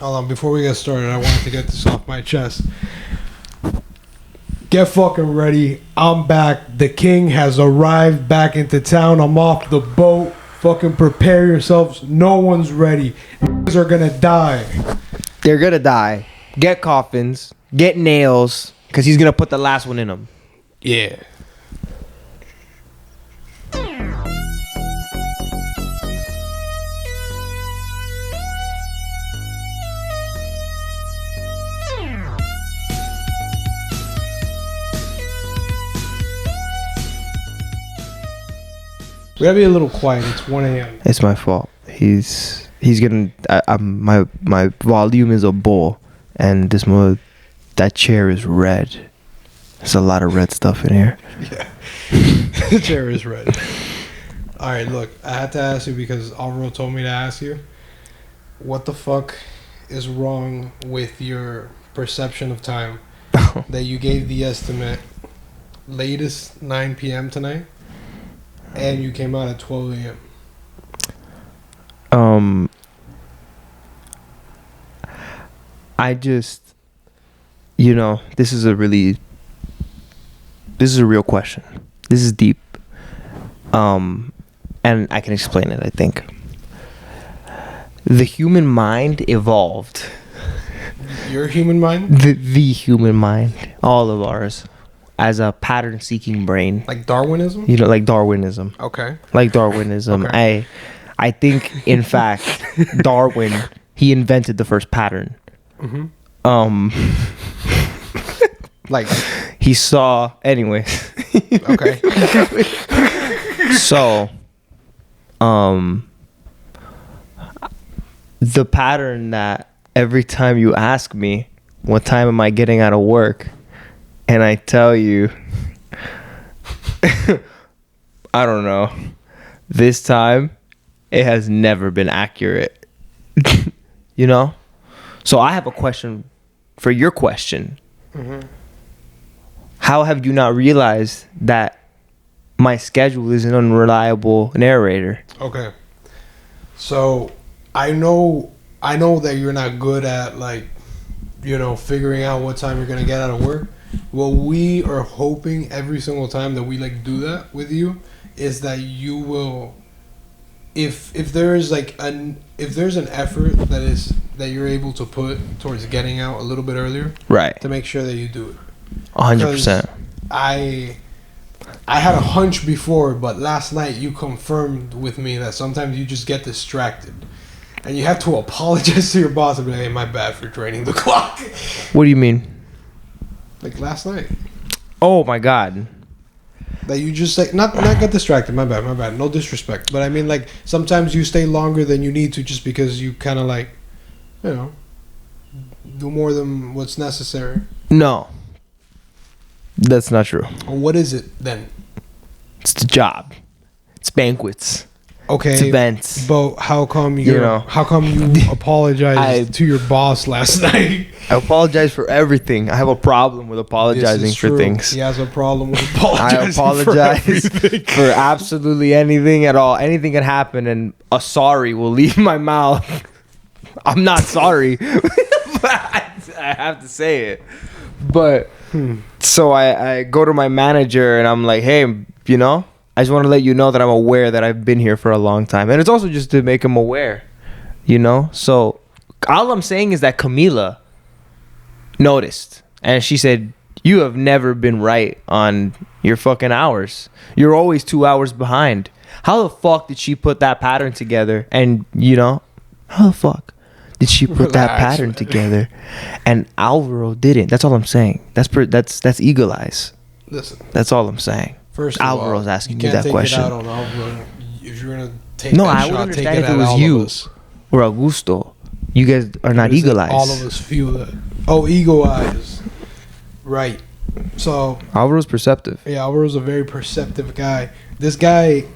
Hold on, before we get started, I wanted to get this off my chest. Get fucking ready. I'm back. The king has arrived back into town. I'm off the boat. Fucking prepare yourselves. No one's ready. Niggas are gonna die. They're gonna die. Get coffins. Get nails. Because he's gonna put the last one in them. Yeah. We gotta be a little quiet. It's 1 a.m. It's my fault. He's gonna. My volume is a bull, and that chair is red. There's a lot of red stuff in here. Yeah. The chair is red. Alright, look. I had to ask you because Alvaro told me to ask you. What the fuck is wrong with your perception of time? That you gave the estimate latest 9 p.m. tonight, and you came out at 12 a.m. I just, this is a real question. This is deep. And I can explain it, I think. The human mind evolved. Your human mind? The human mind, all of ours, as a pattern-seeking brain. Like Darwinism? Like Darwinism. Okay. Like Darwinism. Okay. I think, in fact, Darwin, he invented the first pattern. Mm-hmm. Like he saw. Anyways. Okay. So, the pattern that every time you ask me, what time am I getting out of work, and I tell you, I don't know, this time, it has never been accurate. So I have a question for your question. Mm-hmm. How have you not realized that my schedule is an unreliable narrator? Okay. So I know that you're not good at figuring out what time you're gonna get out of work. What we are hoping every single time that we do that with you is that you will, if there's an effort that you're able to put towards getting out a little bit earlier, right, to make sure that you do it. 100%. I had a hunch before, but last night you confirmed with me that sometimes you just get distracted, and you have to apologize to your boss and be like, "Hey, my bad for draining the clock." What do you mean? Like last night. Oh my God. That you just not get distracted. My bad. No disrespect, but I mean sometimes you stay longer than you need to just because you kind of do more than what's necessary. No. That's not true. What is it then? It's the job. It's banquets. Okay. It's events. But how come you apologized to your boss last night? I apologize for everything. I have a problem with apologizing for things. He has a problem with apologizing. I apologize for absolutely anything at all. Anything can happen, and a sorry will leave my mouth. I'm not sorry, but I have to say it. But so I go to my manager and I'm like, hey, I just want to let you know that I'm aware that I've been here for a long time. And it's also just to make him aware, So all I'm saying is that Camila noticed. And she said, you have never been right on your fucking hours. You're always 2 hours behind. How the fuck did she put that pattern together? And, how the fuck did she put that pattern together? And Alvaro didn't. That's all I'm saying. That's eagle eyes. Listen. That's all I'm saying. First, Alvaro's asking me that question. You can't take it out on Alvaro. If you're gonna take no, that I would shot, understand if it was you or Augusto. You guys are not eagle eyes. All of us feel that. Oh, eagle eyes. Right. So Alvaro's perceptive. Yeah, Alvaro's a very perceptive guy. This guy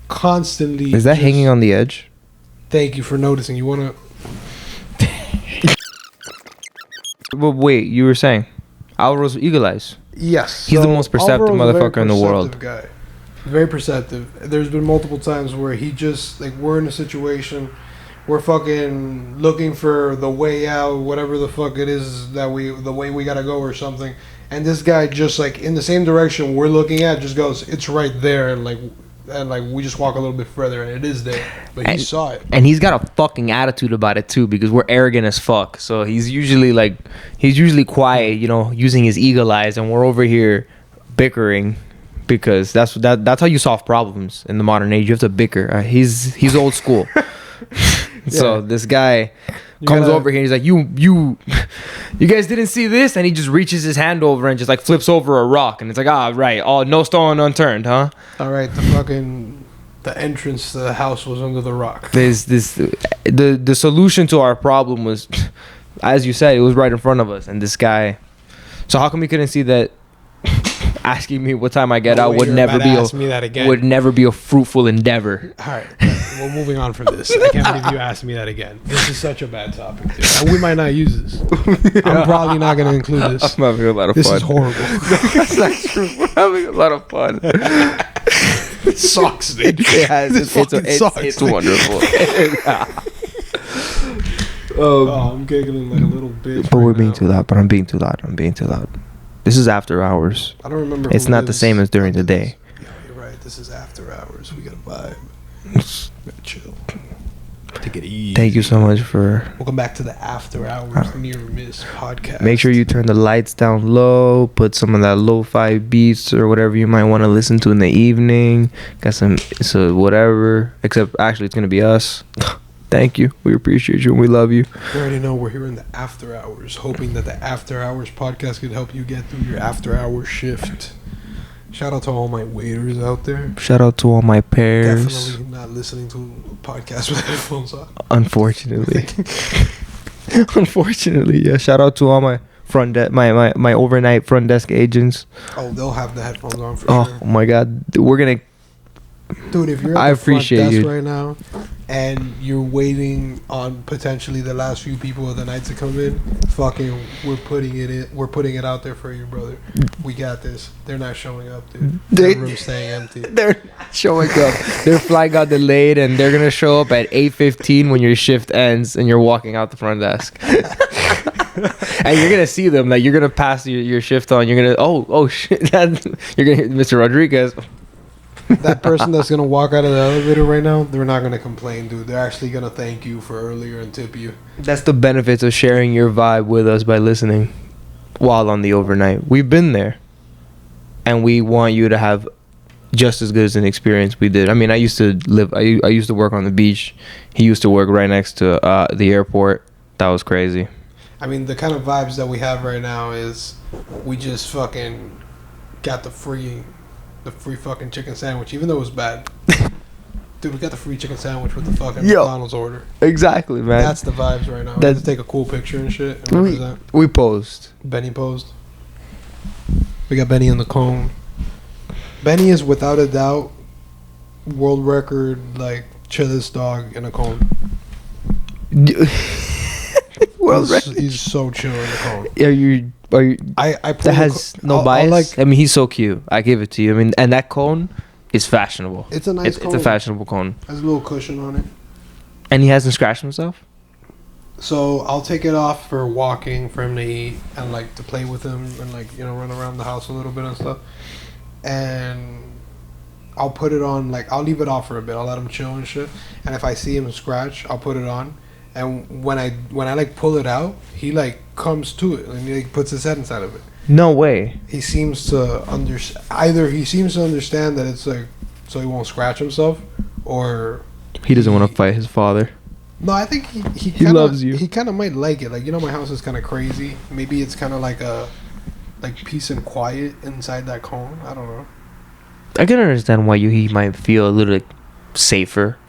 constantly is that hanging on the edge? Thank you for noticing. You wanna? Well, wait. You were saying Alvaro's eagle eyes. Yes. He's the most perceptive motherfucker in the world. Guy. Very perceptive. There's been multiple times where he just we're in a situation we're fucking looking for the way out, whatever the fuck it is the way we gotta go or something. And this guy just like in the same direction we're looking at just goes, it's right there, and we just walk a little bit further and it is there. But he saw it. And he's got a fucking attitude about it too, because we're arrogant as fuck. So he's usually quiet, you know, using his eagle eyes, and we're over here bickering, because that's how you solve problems in the modern age. You have to bicker. He's old school. So this guy comes over here and he's like, you guys didn't see this? And he just reaches his hand over and just like flips over a rock, and it's like, right, oh, no stone unturned, huh? All right, the entrance to the house was under the rock. The solution to our problem was, as you said, it was right in front of us. And this guy, so how come we couldn't see that? Asking me what time I get out would never be a fruitful endeavor. All right, we're moving on from this. I can't believe you asked me that again. This is such a bad topic, dude. We might not use this. I'm probably not going to include this. I'm having a lot of fun. This is horrible. That's not true. We're having a lot of fun. It sucks, dude. It's wonderful. I'm giggling like a little bitch. But we're being too loud. But I'm being too loud. This is after hours. I don't remember. It's not the same as during the day. Yeah, you're right. This is after hours. We gotta vibe. Gotta chill. Take it easy. Thank you so much for. Welcome back to the After Hours Near Miss podcast. Make sure you turn the lights down low. Put some of that lo-fi beats or whatever you might want to listen to in the evening. Got some whatever. Except actually, it's gonna be us. Thank you. We appreciate you and we love you. You already know we're here in the after hours, hoping that the After Hours podcast could help you get through your after hour shift. Shout out to all my waiters out there. Shout out to all my pairs. Definitely not listening to a podcast with headphones on. Unfortunately. Yeah. Shout out to all my front my overnight front desk agents. Oh, they'll have the headphones on for sure. Oh my God, we're gonna. Dude, if you're at the front desk right now and you're waiting on potentially the last few people of the night to come in, fucking, we're putting it out there for you, brother. We got this. They're not showing up, dude. Their room's staying empty. They're not showing up. Their flight got delayed, and they're gonna show up at 8:15 when your shift ends, and you're walking out the front desk. And you're gonna see them, like you're gonna pass your shift on. You're gonna oh shit, you're gonna hit Mr. Rodriguez. That person that's gonna walk out of the elevator right now, they're not gonna complain, dude. They're actually gonna thank you for earlier and tip you. That's the benefits of sharing your vibe with us by listening while on the overnight. We've been there, and we want you to have just as good as an experience we did. I mean, I used to work on the beach. He used to work right next to the airport. That was crazy. I mean, the kind of vibes that we have right now is we just fucking got the free fucking chicken sandwich, even though it was bad. Dude, we got the free chicken sandwich with the fucking McDonald's order. Exactly, man. That's the vibes right now. We have to take a cool picture and shit. And we posed. Benny posed. We got Benny in the cone. Benny is without a doubt world record, like, chillest dog in a cone. He's so chill in the cone. Are you that has no bias? I mean, he's so cute. I give it to you. I mean, and that cone is fashionable. It's a nice cone. It's a fashionable cone. Has a little cushion on it. And he hasn't scratched himself? So I'll take it off for walking, for him to eat, and like to play with him and like, you know, run around the house a little bit and stuff. And I'll put it on, like, I'll leave it off for a bit. I'll let him chill and shit. And if I see him scratch, I'll put it on. And when I like pull it out, he like comes to it and he like puts his head inside of it. No way. He seems to he seems to understand that it's like so he won't scratch himself, or he doesn't want to fight his father. No, I think he loves you. He kind of might like it. Like, you know, my house is kind of crazy. Maybe it's kind of like peace and quiet inside that cone. I don't know. I can understand why he might feel a little safer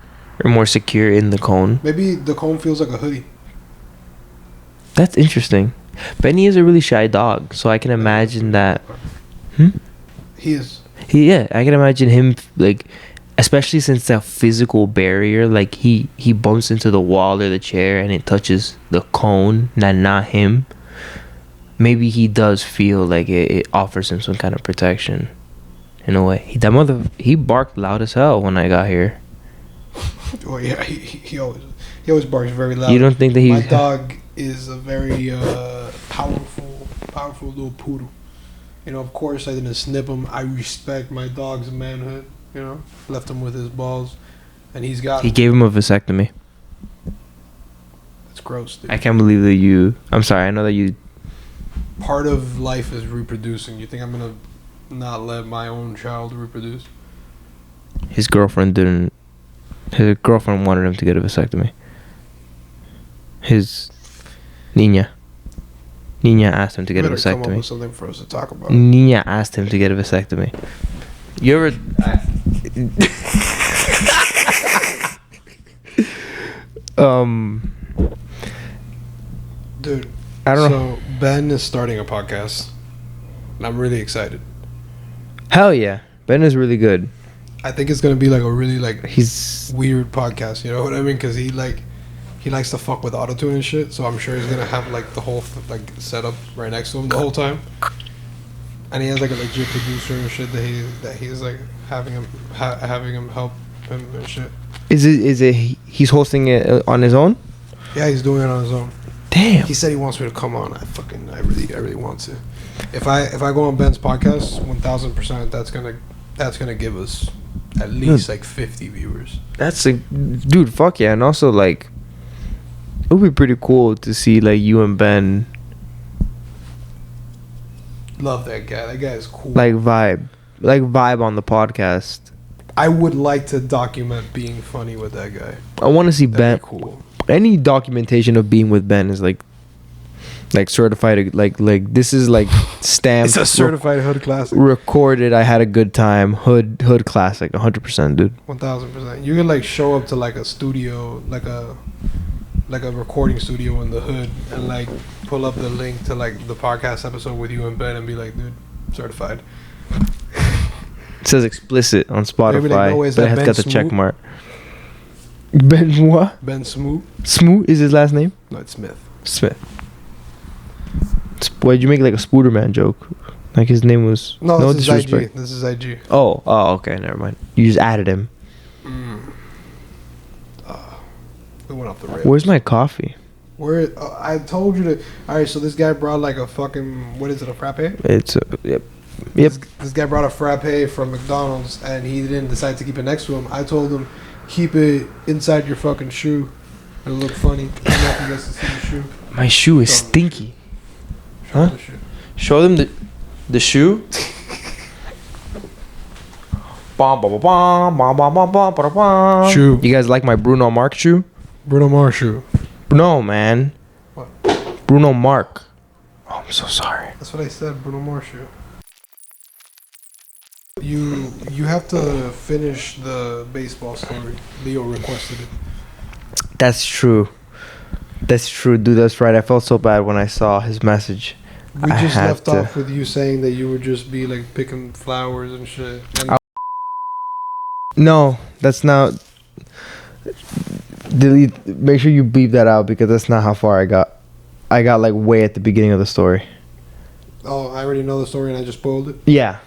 or more secure in the cone. Maybe the cone feels like a hoodie. That's interesting. Benny is a really shy dog, so I can imagine that. He is. I can imagine him, like, especially since that physical barrier, like he bumps into the wall or the chair and it touches the cone, not him. Maybe he does feel like it offers him some kind of protection, in a way. He barked loud as hell when I got here. Oh yeah, he always. He always barks very loud. You don't think that My dog is a very powerful little poodle. You know, of course, I didn't snip him. I respect my dog's manhood. You know, left him with his balls, and he's got. He gave him a vasectomy. That's gross, dude. I can't believe that you. I'm sorry. I know that you. Part of life is reproducing. You think I'm gonna not let my own child reproduce? His girlfriend didn't. His girlfriend wanted him to get a vasectomy. His Nina asked him to get a vasectomy. Come up with something for us to talk about. Nina asked him to get a vasectomy. You ever? Dude, I don't know. So Ben is starting a podcast, and I'm really excited. Hell yeah, Ben is really good. I think it's gonna be like a really He's weird podcast. You know what I mean? Because he likes to fuck with autotune and shit. So I'm sure he's gonna have like the whole setup right next to him the whole time. And he has like a legit producer and shit that he's like having him help him and shit. Is it he's hosting it on his own? Yeah, he's doing it on his own. Damn. He said he wants me to come on. I really want to. If I go on Ben's podcast, 1000%, that's gonna give us at least like 50 viewers. That's a dude. Fuck yeah, and also like it would be pretty cool to see like you and Ben Love that guy. That guy is cool. like vibe on the podcast. I would like to document being funny with that guy. I want to see Ben. That'd be cool. Any documentation of being with Ben is like certified. Like this is like stamped. It's a certified hood classic. Recorded. I had a good time. Hood classic. 100%, dude. 1000%. You can like show up to like a studio, like a recording studio in the hood, and like pull up the link to like the podcast episode with you and Ben, and be like, dude, certified. It says explicit on Spotify, Like, no, is but it that has Ben got the Smoot? check mark. Ben what? Ben Smoot? Smoot is his last name? No, it's Smith. Smith. Why'd you make like a Spooderman joke? Like his name was No, this disrespect. is IG. This is IG. Oh, okay, never mind. You just added him. We went off the rails. Where's my coffee? Where I told you to. All right, so this guy brought like a fucking, what is it, a frappe? It's yep. This guy brought a frappe from McDonald's, and he didn't decide to keep it next to him. I told him, keep it inside your fucking shoe. It'll look funny. Nothing gets to see the shoe. My shoe is stinky. Show Huh? the shoe. Show them the shoe. Shoe. You guys like my Bruno Mars shoe? Bruno Mars shoe. No, man. What? Bruno Mars. Oh, I'm so sorry. That's what I said, Bruno Mars shoe. You have to finish the baseball story. Leo requested it. That's true. That's true, dude. That's right. I felt so bad when I saw his message. We I just had left to- off with you saying that you would just be like picking flowers and shit. And No, that's not. Delete. Make sure you beep that out because that's not how far I got. I got like way at the beginning of the story. oh, I already know the story and I just spoiled it. Yeah.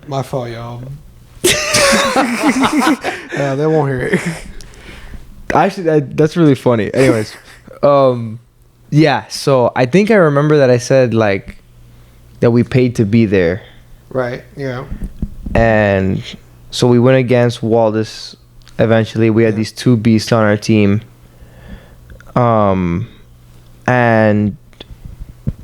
My fault, y'all. They won't hear it. Actually, that's really funny. Anyways, yeah. So I think I remember that I said like that we paid to be there, Right, yeah. and so we went against Waldis. Eventually, we had Yeah. these two beasts on our team, and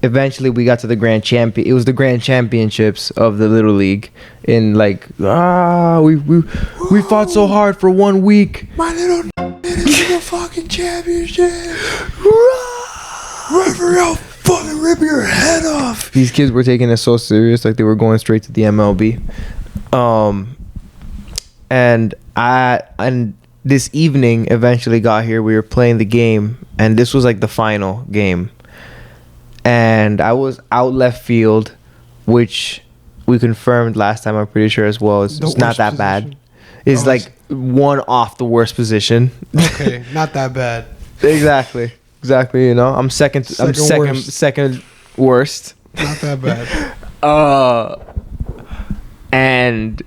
eventually we got to the grand champion. It was the grand championships of the Little League. In like we fought so hard for 1 week. My little is the fucking championship. Referee, I'll fucking rip your head off. These kids were taking it so serious, like they were going straight to the MLB. And this evening eventually got here. We were playing the game, and this was like the final game. And I was out left field, which we confirmed last time. I'm pretty sure as well. It's The not worst that bad. position. It's Oh, like one off the worst position. Okay, not that bad. Exactly. You know, I'm second. I'm second worst. Not that bad. And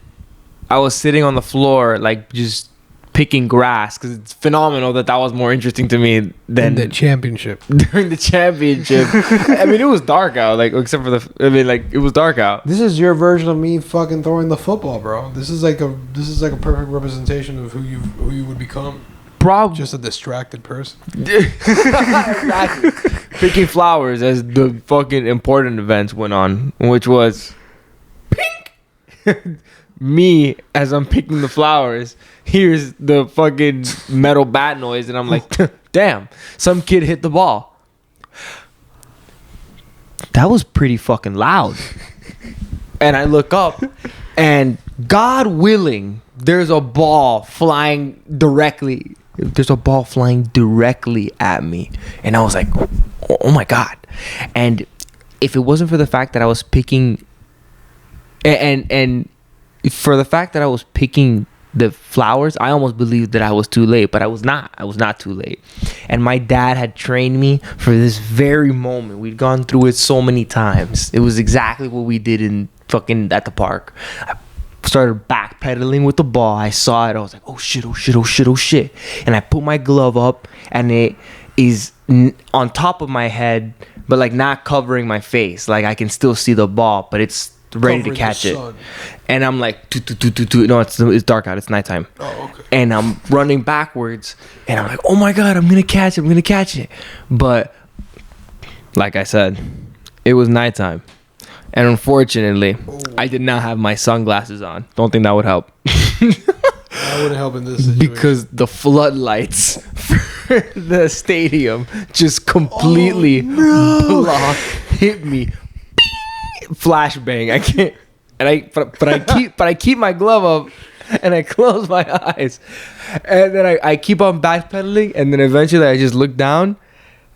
I was sitting on the floor, like just picking grass because it's phenomenal that was more interesting to me than the championship. During the championship. I mean, it was dark out, like except for it was dark out. This is your version of me fucking throwing the football, bro. This is like a perfect representation of who you would become. Probably just a distracted person. Exactly. Picking flowers as the fucking important events went on, which was pink. Me as I'm picking the flowers, here's the fucking metal bat noise, and I'm like, damn, some kid hit the ball. That was pretty fucking loud. And I look up, and God willing, there's a ball flying directly. There's a ball flying directly at me, and I was like, oh my God. And if it wasn't for the fact that I was picking, and for the fact that I was picking the flowers, I almost believed that I was too late, but I was not. I was not too late. And my dad had trained me for this very moment. We'd gone through it so many times. It was exactly what we did in fucking at the park. I started backpedaling with the ball. I saw it. I was like, oh shit, oh shit, oh shit, oh shit. And I put my glove up, and it is on top of my head, but like not covering my face. Like I can still see the ball, but it's ready to catch it. And I'm like, no, it's dark out. It's nighttime. Oh, okay. And I'm running backwards, and I'm like, oh my God, I'm gonna catch it. But like I said, it was nighttime, and unfortunately, I did not have my sunglasses on. Don't think that would help. That wouldn't help in this situation. Because the floodlights for the stadium just completely hit me. Flashbang. I can't, and but I keep my glove up, and I close my eyes, and then I keep on backpedaling, and then eventually I just look down.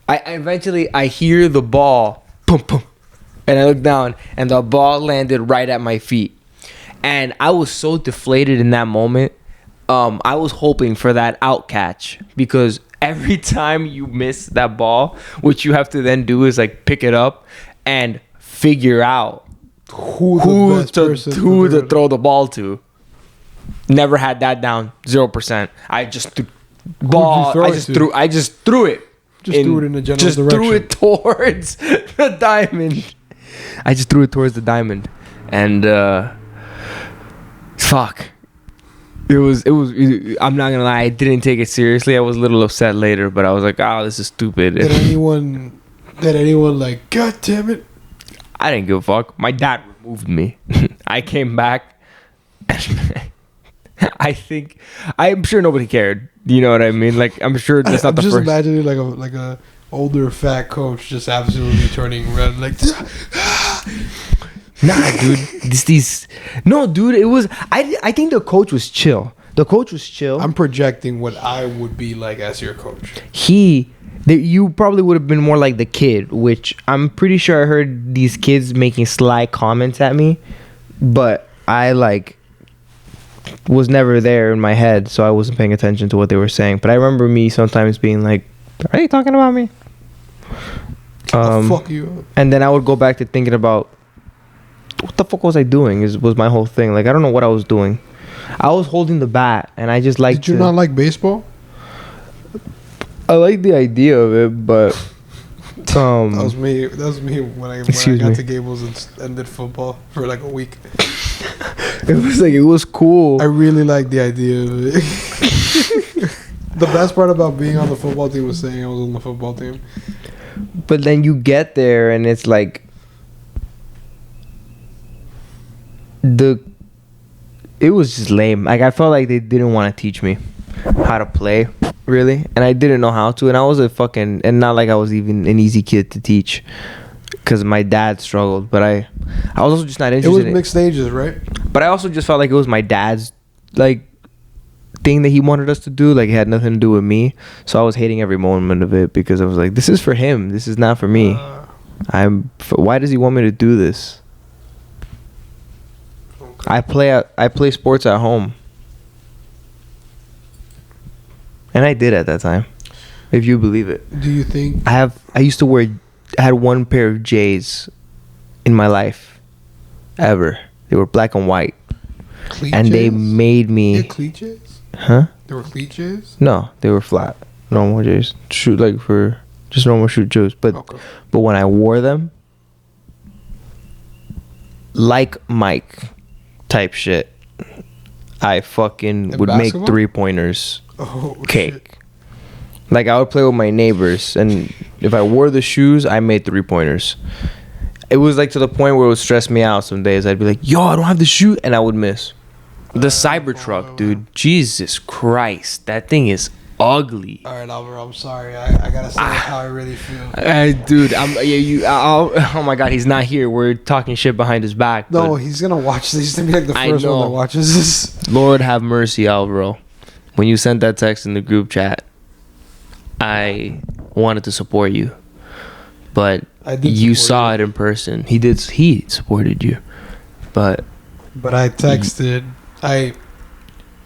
I hear the ball, boom, boom, and I look down, and the ball landed right at my feet, and I was so deflated in that moment. I was hoping for that out catch, because every time you miss that ball, what you have to then do is like pick it up and figure out who to throw the ball to. Never had that down. 0%. I just threw I just threw it. Just threw it in the general direction. Threw it towards the diamond. I just threw it towards the diamond, and fuck. It was. I'm not gonna lie. I didn't take it seriously. I was a little upset later, but I was like, "Oh, this is stupid." Did anyone like, God damn it? I didn't give a fuck. My dad removed me. I came back. I'm sure nobody cared. You know what I mean? Like, I'm sure that's not the first. I'm just imagining like a older fat coach just absolutely turning red, like. Nah, dude. No, dude. It was. I think the coach was chill. I'm projecting what I would be like as your coach. You probably would have been more like the kid, which I'm pretty sure I heard these kids making sly comments at me, but I was never there in my head, so I wasn't paying attention to what they were saying. But I remember me sometimes being like, "Are you talking about me?" Fuck you. And then I would go back to thinking about what the fuck was I doing? Was my whole thing. Like, I don't know what I was doing. I was holding the bat, and I just liked. Did you not like baseball? I like the idea of it, but that was me when I got to Gables and did football for like a week. It was cool. I really liked the idea of it. The best part about being on the football team was saying I was on the football team. But then you get there, and it's like it was just lame. Like, I felt like they didn't want to teach me how to play, really, and I didn't know how to. And I was and not like I was even an easy kid to teach, because my dad struggled. But I was also just not interested. It was mixed stages, right? But I also just felt like it was my dad's thing that he wanted us to do. Like, it had nothing to do with me. So I was hating every moment of it, because I was like, this is for him. This is not for me. Why does he want me to do this? I play sports at home, and I did at that time, if you believe it. Do you think I had one pair of J's in my life ever. They were black and white, cleat and J's? they made me. Cleat J's? Huh? They were cleat J's? No, they were flat. Normal J's. Shoot like for just normal shoot Joes. But Okay. but when I wore them, like Mike type shit, I fucking In would basketball? make 3-pointers Oh, cake. shit. Like I would play with my neighbors, and if I wore the shoes, I made 3-pointers. It was like to the point where it would stress me out some days. I'd be like, yo, I don't have the shoe, and I would miss. The Cybertruck, dude. Jesus Christ. That thing is ugly. All right, Alvaro, I'm sorry. I gotta say how I really feel. Dude, oh my God, he's not here. We're talking shit behind his back. No, but he's gonna watch this. He's gonna be like the I first one know. that watches this. Lord have mercy, Alvaro. When you sent that text in the group chat, I wanted to support you, but I did you support saw you. it in person. He supported you, but But I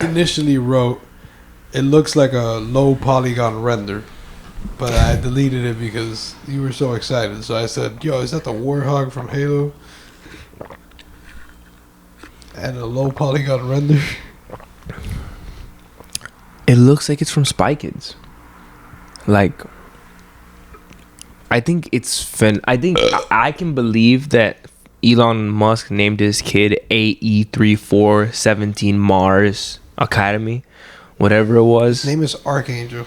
initially wrote, it looks like a low polygon render, but I deleted it because you were so excited. So I said, yo, is that the Warhog from Halo? And a low polygon render. it looks like it's from Spy Kids. Like, I think it's I think I can believe that Elon Musk named his kid AE3417 Mars Academy, whatever it was. His name is Archangel.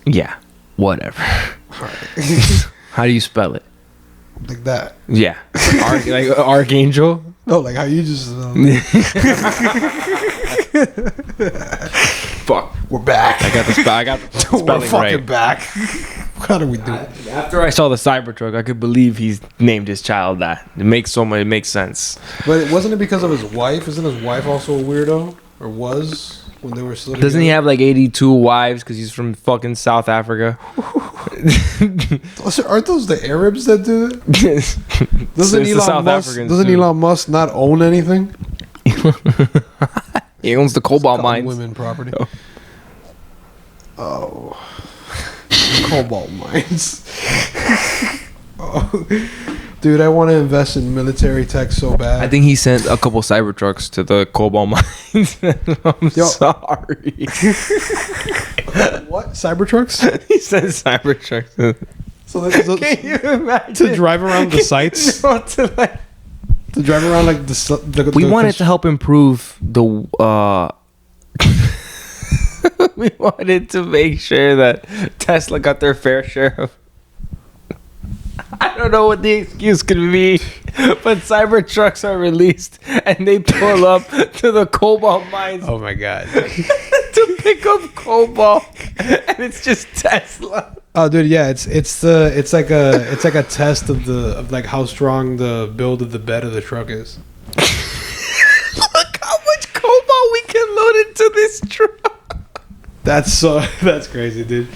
Yeah, whatever. Alright. How do you spell it? Like that. Yeah, like Archangel. No, like how you just. Fuck, We're back. I got the spelling We're fucking right. back. How do we do it? After I saw the Cybertruck, I could believe he's named his child that. It makes sense. But wasn't it because of his wife? Isn't his wife also a weirdo? Or was when they were still Doesn't he together? have like 82 wives because he's from fucking South Africa? Aren't those the Arabs that do it? Doesn't It's the Elon South Musk? Africans, Doesn't too. Elon Musk not own anything? He owns the cobalt Called mines. women property. Oh. Oh, cobalt mines. Oh, dude, I want to invest in military tech so bad. I think he sent a couple Cybertrucks to the cobalt mines. I'm Yo. sorry. What Cybertrucks? He sent Cybertrucks. So Can you imagine? to drive around the sites. No, to like, To drive around like the we wanted to help improve the we wanted to make sure that Tesla got their fair share of I don't know what the excuse could be, but Cybertrucks are released and they pull up to the cobalt mines Oh my god. to pick up cobalt, and it's just Tesla. Oh, dude, yeah, it's like a test of like how strong the build of the bed of the truck is. Look how much cobalt we can load into this truck. That's crazy, dude.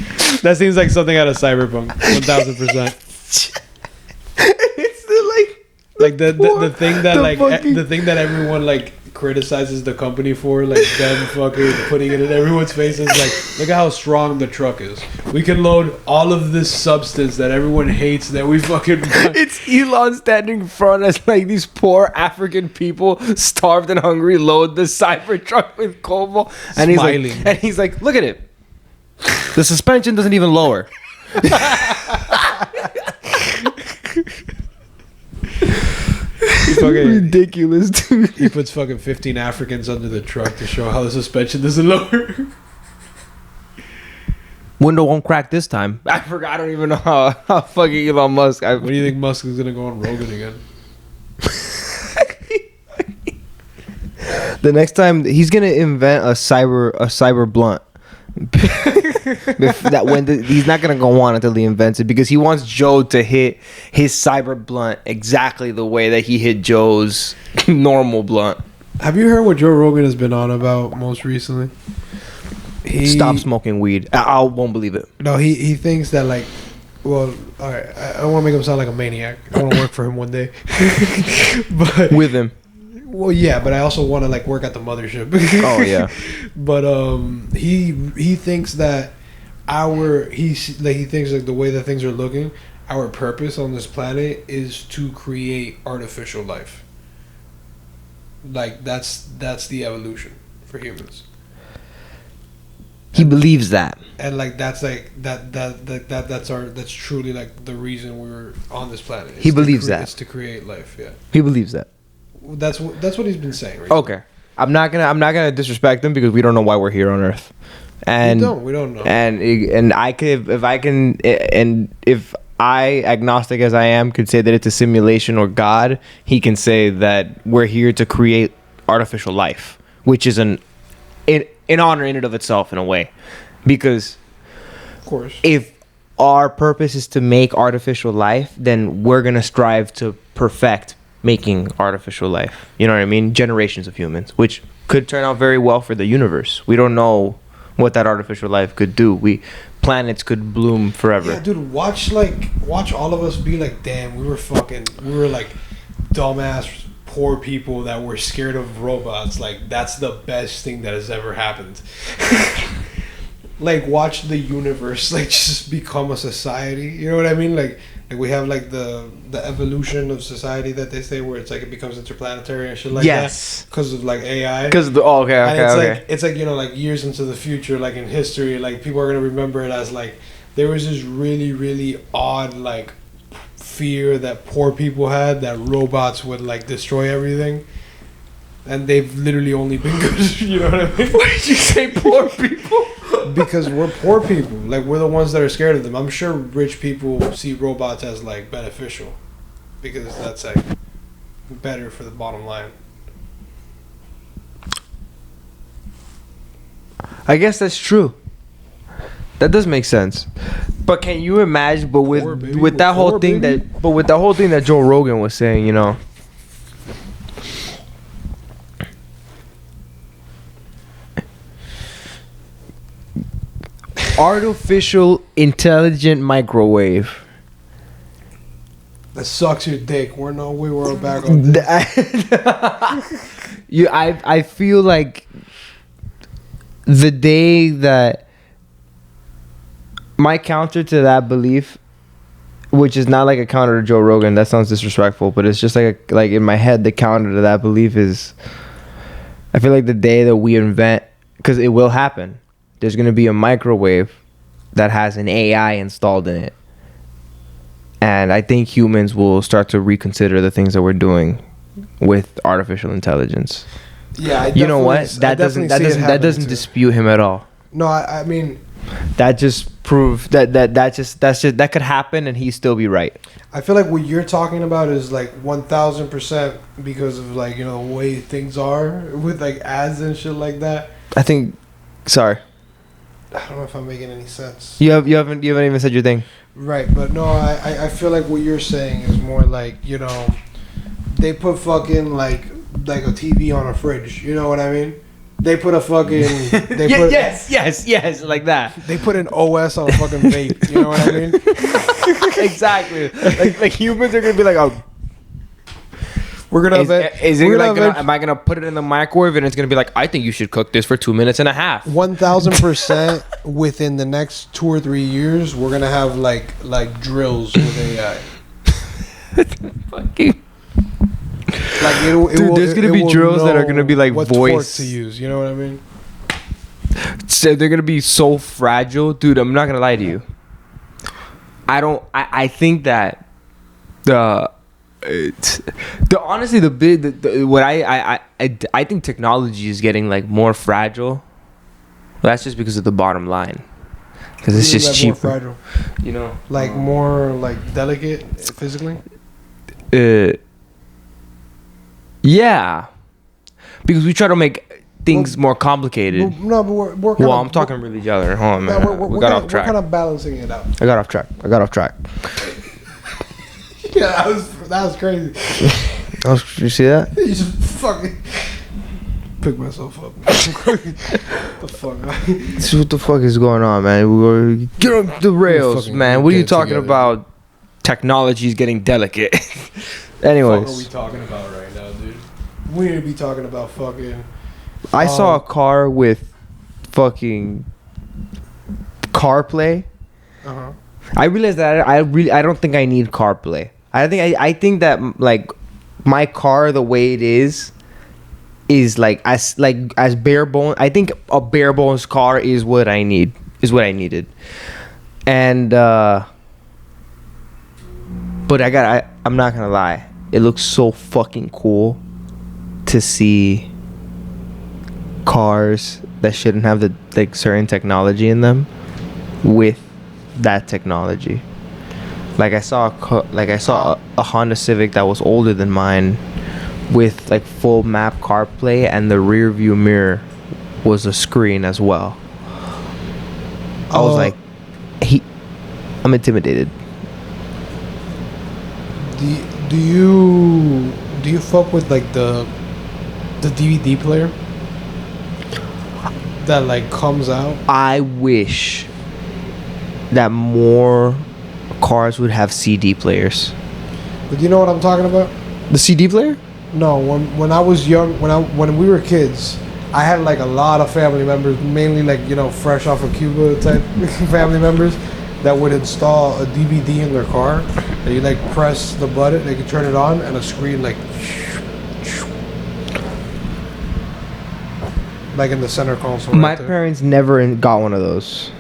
That seems like something out of Cyberpunk, 1000%. It's The thing that the like fucking- the thing that everyone like criticizes the company for, like them fucking putting it in everyone's faces, like look at how strong the truck is. We can load all of this substance that everyone hates that we fucking. It's Elon standing in front as like these poor African people, starved and hungry, load the Cybertruck with cobalt, and Smiling. he's like, look at it. The suspension doesn't even lower. Ridiculous, dude. He puts fucking 15 Africans under the truck to show how the suspension doesn't lower. Window won't crack this time. I forgot. I don't even know how fucking Elon Musk. When do you think Musk is gonna go on Rogan again? The next time he's gonna invent a cyber blunt. He's not gonna go on until he invents it, because he wants Joe to hit his cyber blunt exactly the way that he hit Joe's normal blunt. Have you heard what Joe Rogan has been on about most recently? Stop smoking weed. I won't believe it. No, he thinks that like, well, all right, I don't want to make him sound like a maniac. I want to work for him one day, but With him. well, yeah, but I also want to like work at the mothership. Oh yeah. But he thinks that he thinks like the way that things are looking, our purpose on this planet is to create artificial life. Like that's the evolution for humans. He believes that. And like that's like that's truly like the reason we're on this planet. He believes that. It's to create life. Yeah. He believes that. That's what he's been saying. Right Okay. I'm not gonna disrespect him because we don't know why we're here on Earth. And we don't know. And I could if I, agnostic as I am, could say that it's a simulation or God, he can say that we're here to create artificial life, which is an honor in and of itself in a way. Because of course, if our purpose is to make artificial life, then we're going to strive to perfect making artificial life. You know what I mean? Generations of humans, which could turn out very well for the universe. We don't know what that artificial life could do. Planets could bloom forever. Yeah, dude, watch all of us be like, damn, we were like dumbass poor people that were scared of robots. Like, that's the best thing that has ever happened. Like, watch the universe like just become a society. You know what I mean? Like we have like the evolution of society that they say, where it's like it becomes interplanetary and shit like that because of like AI. Because it's like, you know, like years into the future, like in history, like people are gonna remember it as like there was this really, really odd like fear that poor people had that robots would like destroy everything, and they've literally only been good. You know what I mean? Why did you say poor people? Because we're poor people. Like, we're the ones that are scared of them. I'm sure rich people see robots as like beneficial because that's like better for the bottom line. I guess that's true. That does make sense. But can you imagine? But with that whole thing that Joe Rogan was saying, you know. Artificial intelligent microwave. That sucks your dick. We're back on this. I feel like the day that my counter to that belief, which is not like a counter to Joe Rogan, that sounds disrespectful, but it's just like in my head, the counter to that belief is, I feel like the day that we invent, because it will happen, there's going to be a microwave that has an AI installed in it. And I think humans will start to reconsider the things that we're doing with artificial intelligence. Yeah, you know what? That doesn't dispute him at all. No, I mean, that just proves that could happen and he'd still be right. I feel like what you're talking about is like 1000% because of like, you know, the way things are with like ads and shit like that. I think. Sorry. I don't know if I'm making any sense. You haven't even said your thing. Right, but no, I feel like what you're saying is more like, you know, they put fucking like a TV on a fridge. You know what I mean? They put a fucking yes, like that. They put an OS on a fucking vape. You know what I mean? Exactly. Like humans are gonna be like, oh. We're gonna. Am I gonna put it in the microwave and it's gonna be like, I think you should cook this for 2 minutes and a half. 1000% within the next 2 or 3 years, we're gonna have like drills with AI. Fucking. Like there's gonna be drills that are gonna be like what voice to use. You know what I mean? So they're gonna be so fragile, dude. I'm not gonna lie to you. I think that honestly I think technology is getting like more fragile. That's just because of the bottom line, because it's just cheaper. More fragile, you know, like more like delicate physically. Yeah, because we try to make things more complicated. No, but we're I'm talking really yellow. Hold on, man. We got off track. We're kind of balancing it out. I got off track. Yeah, that was crazy. You see that? You just fucking pick myself up. The fuck? What the fuck is going on, man? Get on the rails, man. What are you talking about? Technology is getting delicate. Anyways. What are we talking about right now, dude? We need to be talking about fucking. I saw a car with fucking CarPlay. Uh-huh. I realized that I don't think I need CarPlay. I think that like my car the way it is is like as bare bones. I think a bare bones car is what I need. Is what I needed. And but I'm not gonna lie. It looks so fucking cool to see cars that shouldn't have the like certain technology in them with that technology. Like I saw a Honda Civic that was older than mine with like full map CarPlay, and the rear view mirror was a screen as well. I was like, I'm intimidated. Do you fuck with like the DVD player that like comes out? I wish that more cars would have CD players. But you know what I'm talking about? The CD player? No, when I was young, when we were kids, I had like a lot of family members, mainly like, you know, fresh off of Cuba type family members, that would install a DVD in their car. And you like press the button, they could turn it on, and a screen like in the center console. My parents never got one of those.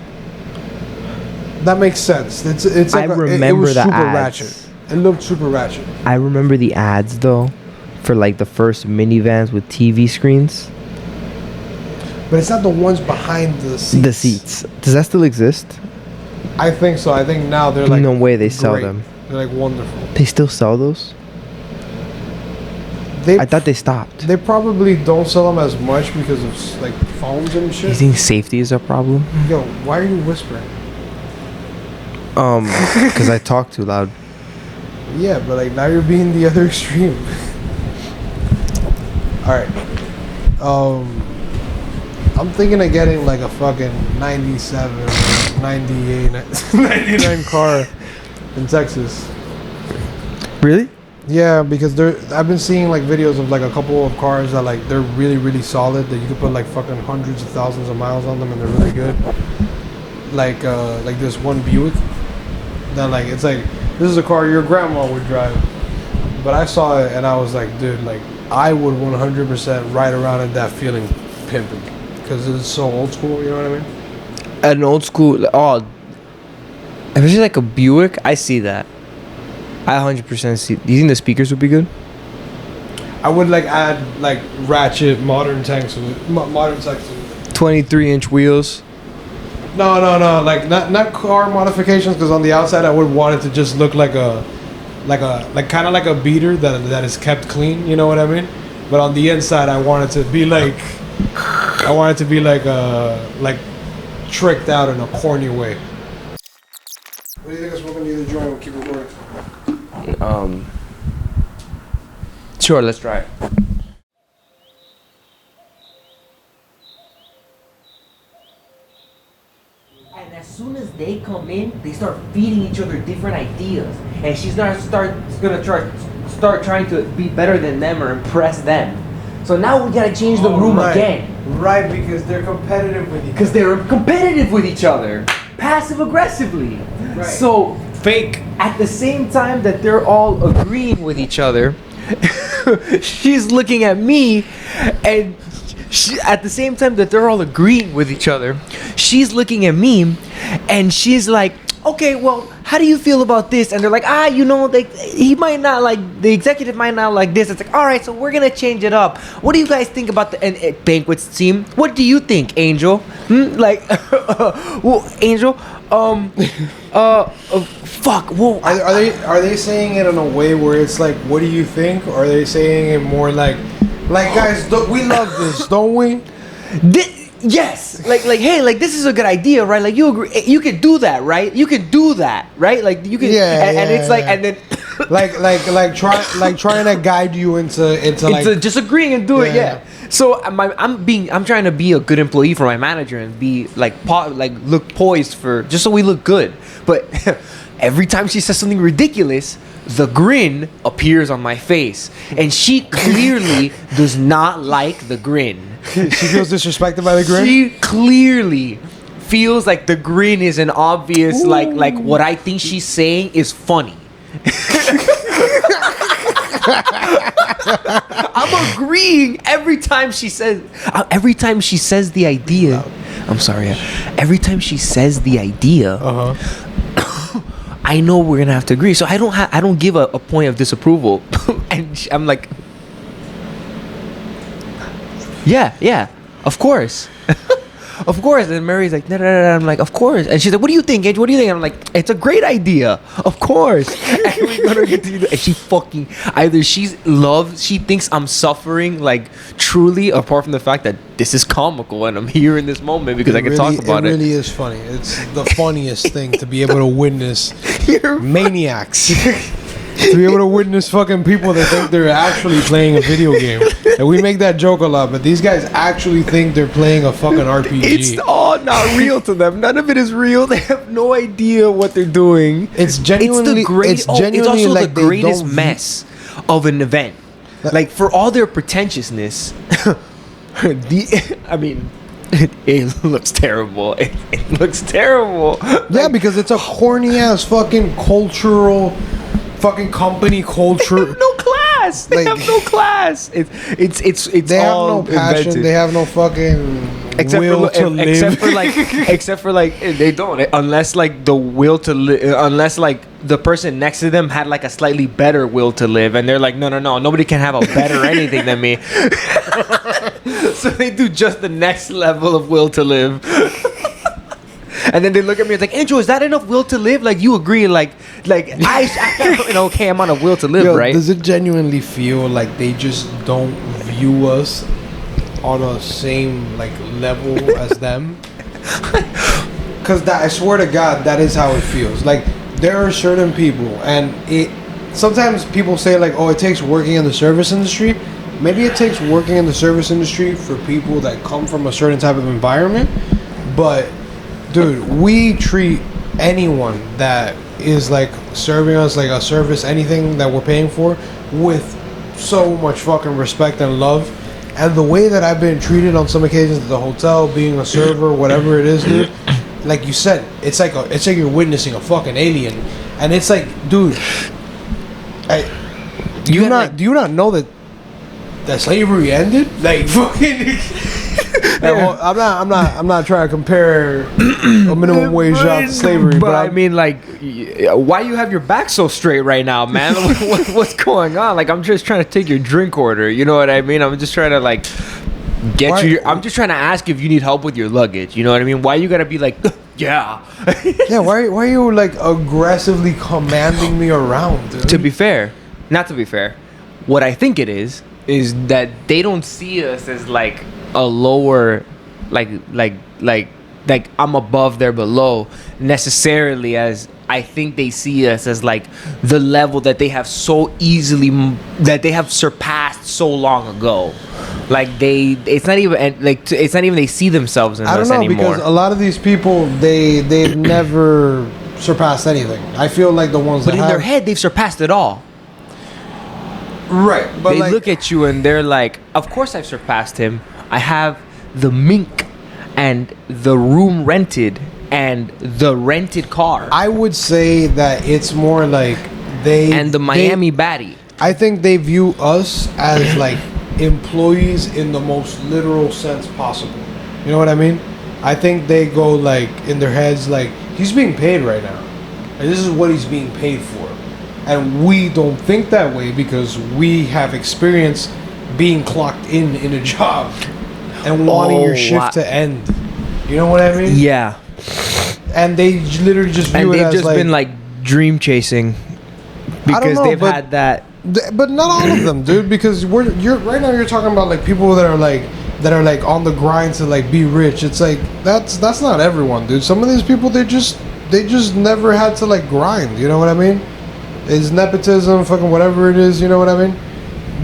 That makes sense. It's like I remember it was the super ads. ratchet. It looked super ratchet. I remember the ads though, for like the first minivans with TV screens. But it's not the ones behind the seats. The seats. Does that still exist? I think so. I think now they're like No way they sell great. them. They're like wonderful. They still sell those? I thought they stopped. They probably don't sell them as much because of like phones and shit. You think safety is a problem? Yo, why are you whispering? Because I talk too loud. Yeah, but like now you're being the other extreme. Alright. I'm thinking of getting like a fucking 97, 98, 99 car in Texas. Really? Yeah, because I've been seeing like videos of like a couple of cars that like they're really, really solid, that you could put like fucking hundreds of thousands of miles on them and they're really good. Like this one Buick that like, it's like, this is a car your grandma would drive. But I saw it and I was like, dude, like I would 100% ride around in that feeling pimping. Because it's so old school, you know what I mean? An old school, especially like a Buick, I see that. I 100% see. Do you think the speakers would be good? I would like add like ratchet modern tanks with it. Modern tanks with it. 23-inch wheels. No, like not car modifications, because on the outside I would want it to just look like kind of like a beater that is kept clean, you know what I mean? But on the inside I want it to be like tricked out in a corny way. What do you think of smoking either joint? We'll keep recording. Sure, let's try it. And as soon as they come in, they start feeding each other different ideas, and she's gonna start trying to be better than them or impress them. So now we gotta change the room again. Right, because they're competitive with each other. Because they're competitive with each other, passive aggressively. Right. So Fake. At the same time that they're all agreeing with each other, she's looking at me, and at the same time that they're all agreeing with each other, she's looking at me, and she's like, okay, well, how do you feel about this? And they're like, you know, like he might not like, the executive might not like this. It's like, all right, so we're gonna change it up. What do you guys think about the banquet team? What do you think, Angel? Well, Angel, fuck. Whoa. Are they saying it in a way where it's like, what do you think? Or are they saying it more like guys, we love this, don't we? Yes, like hey, like this is a good idea, right? Like you agree, you could do that, right? You could do that, right? Like you can, and it's like, and then trying to guide you into just agreeing and do it, yeah. So I'm trying to be a good employee for my manager and be look poised for, just so we look good. But every time she says something ridiculous, the grin appears on my face, and she clearly does not like the grin. She feels disrespected by the grin? She clearly feels like the grin is an obvious, like what I think she's saying is funny. I'm agreeing every time she says. Every time she says the idea. I'm sorry. Every time she says the idea, I know we're gonna have to agree. So I don't give a point of disapproval, and I'm like, yeah, of course. Of course. And Mary's like, no. I'm like, of course. And she's like, what do you think, Gage? What do you think? And I'm like, it's a great idea. Of course. And we're gonna get to do that. And she fucking either she thinks I'm suffering like truly, apart from the fact that this is comical and I'm here in this moment because I can talk about it. It really is funny. It's the funniest thing to be able to witness maniacs. To be able to witness fucking people that think they're actually playing a video game. And we make that joke a lot, but these guys actually think they're playing a fucking RPG. It's all not real to them. None of it is real. They have no idea what they're doing. It's genuinely, it's also like the greatest mess of an event. Like for all their pretentiousness, it looks terrible. It looks terrible. Yeah, because it's a corny ass fucking cultural. Fucking company culture. They have no class. They have no class. It's they all have no passion. invented. They have no fucking will to live. Except for like they don't unless like the will to live. Unless like the person next to them had like a slightly better will to live, and they're like, no, nobody can have a better anything than me. So they do just the next level of will to live. And then they look at me and like, Andrew, is that enough will to live? Like you agree, like I okay, I'm on a will to live, right? Does it genuinely feel like they just don't view us on a same like level as them? Because I swear to God, that is how it feels. Like there are certain people, and sometimes people say like, oh, it takes working in the service industry. Maybe it takes working in the service industry for people that come from a certain type of environment, but. Dude, we treat anyone that is like serving us like a service, anything that we're paying for, with so much fucking respect and love. And the way that I've been treated on some occasions at the hotel, being a server, whatever it is, dude, like you said, it's like you're witnessing a fucking alien. And it's like, dude, do you not know that slavery ended? Like fucking. Well, I'm not trying to compare a minimum wage job to slavery, but I mean, like, why you have your back so straight right now, man? What's going on? Like, I'm just trying to take your drink order. You know what I mean? I'm just trying to like I'm just trying to ask if you need help with your luggage. You know what I mean? Why you gotta be like, yeah, yeah? Why are you like aggressively commanding me around? Dude? To be fair, what I think it is that they don't see us as like a lower, like I'm above, they're below necessarily, as I think they see us as like the level that they have so easily, that they have surpassed so long ago. Like it's not even they see themselves in us anymore. Because a lot of these people they've never surpassed anything. I feel like the ones but in their head they've surpassed it all. Right, but they look at you and they're like, of course I've surpassed him. I have the mink and the room rented and the rented car. I would say that it's more like and the Miami baddie. I think they view us as like employees in the most literal sense possible. You know what I mean? I think they go like in their heads like, he's being paid right now, and this is what he's being paid for. And we don't think that way because we have experience being clocked in a job and wanting your shift to end. You know what I mean? Yeah. And they literally just view it as just been like dream chasing because they've had that. But not all of them, dude. Because you're right now. You're talking about like people that are like on the grind to like be rich. It's like that's not everyone, dude. Some of these people they just never had to like grind. You know what I mean? It's nepotism, fucking whatever it is. You know what I mean?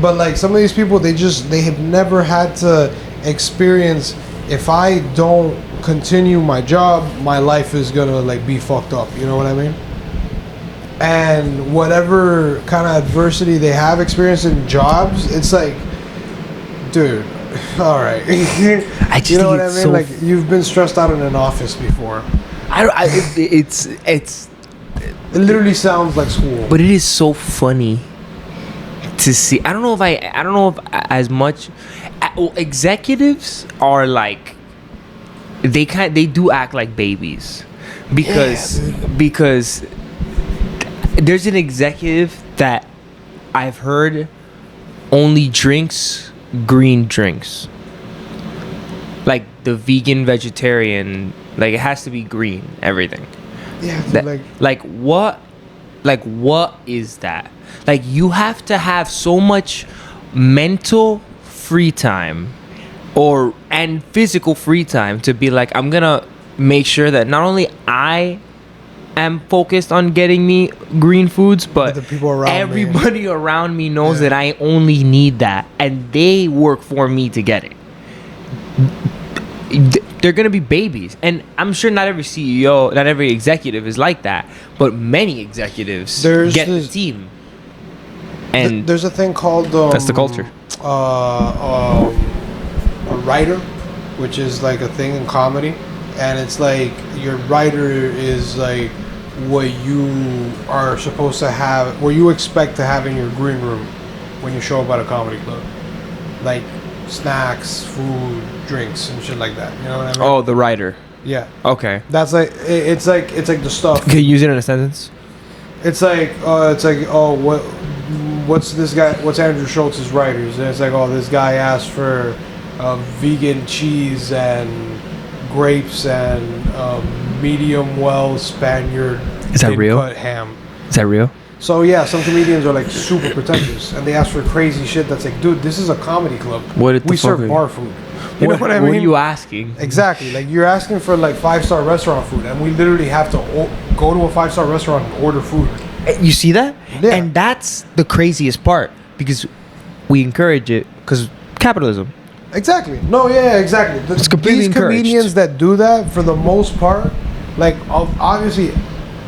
But like some of these people, they have never had to experience. If I don't continue my job, my life is gonna like be fucked up. You know what I mean? And whatever kind of adversity they have experienced in jobs, it's like, dude, all right. You know what I mean? Like you've been stressed out in an office before. It literally sounds like school. But it is so funny to see. I don't know if as much executives are like they do act like babies because there's an executive that I've heard only drinks green drinks, like the vegan vegetarian, like it has to be green everything. Yeah, Like what is that? Like you have to have so much mental free time and physical free time to be like, I'm gonna make sure that not only I am focused on getting me green foods, but the people around everybody around me knows that I only need that, and they work for me to get it. They're gonna be babies, and I'm sure not every CEO, not every executive is like that, but many executives get the team. And there's a thing called that's the culture. A writer, which is like a thing in comedy, and it's like your writer is like what you are supposed to have, what you expect to have in your green room when you show up at a comedy club, like snacks, food, drinks, and shit like that. You know what I mean? Oh, the writer. Yeah. Okay. That's like it's like the stuff. Can you use it in a sentence? It's like what's this guy? What's Andrew Schultz's writers? And it's like, oh, this guy asked for vegan cheese and grapes and medium well Spaniard. Is that real? Cut ham. Is that real? So yeah, some comedians are like super pretentious and they ask for crazy shit that's like, dude, this is a comedy club. We serve bar food. You know what I mean? What are you asking? Exactly. Like you're asking for like 5-star restaurant food, and we literally have to go to a 5-star restaurant and order food. You see that? Yeah. And that's the craziest part, because we encourage it because capitalism. Exactly. No, yeah, exactly. It's completely These encouraged. comedians that do that, for the most part, like obviously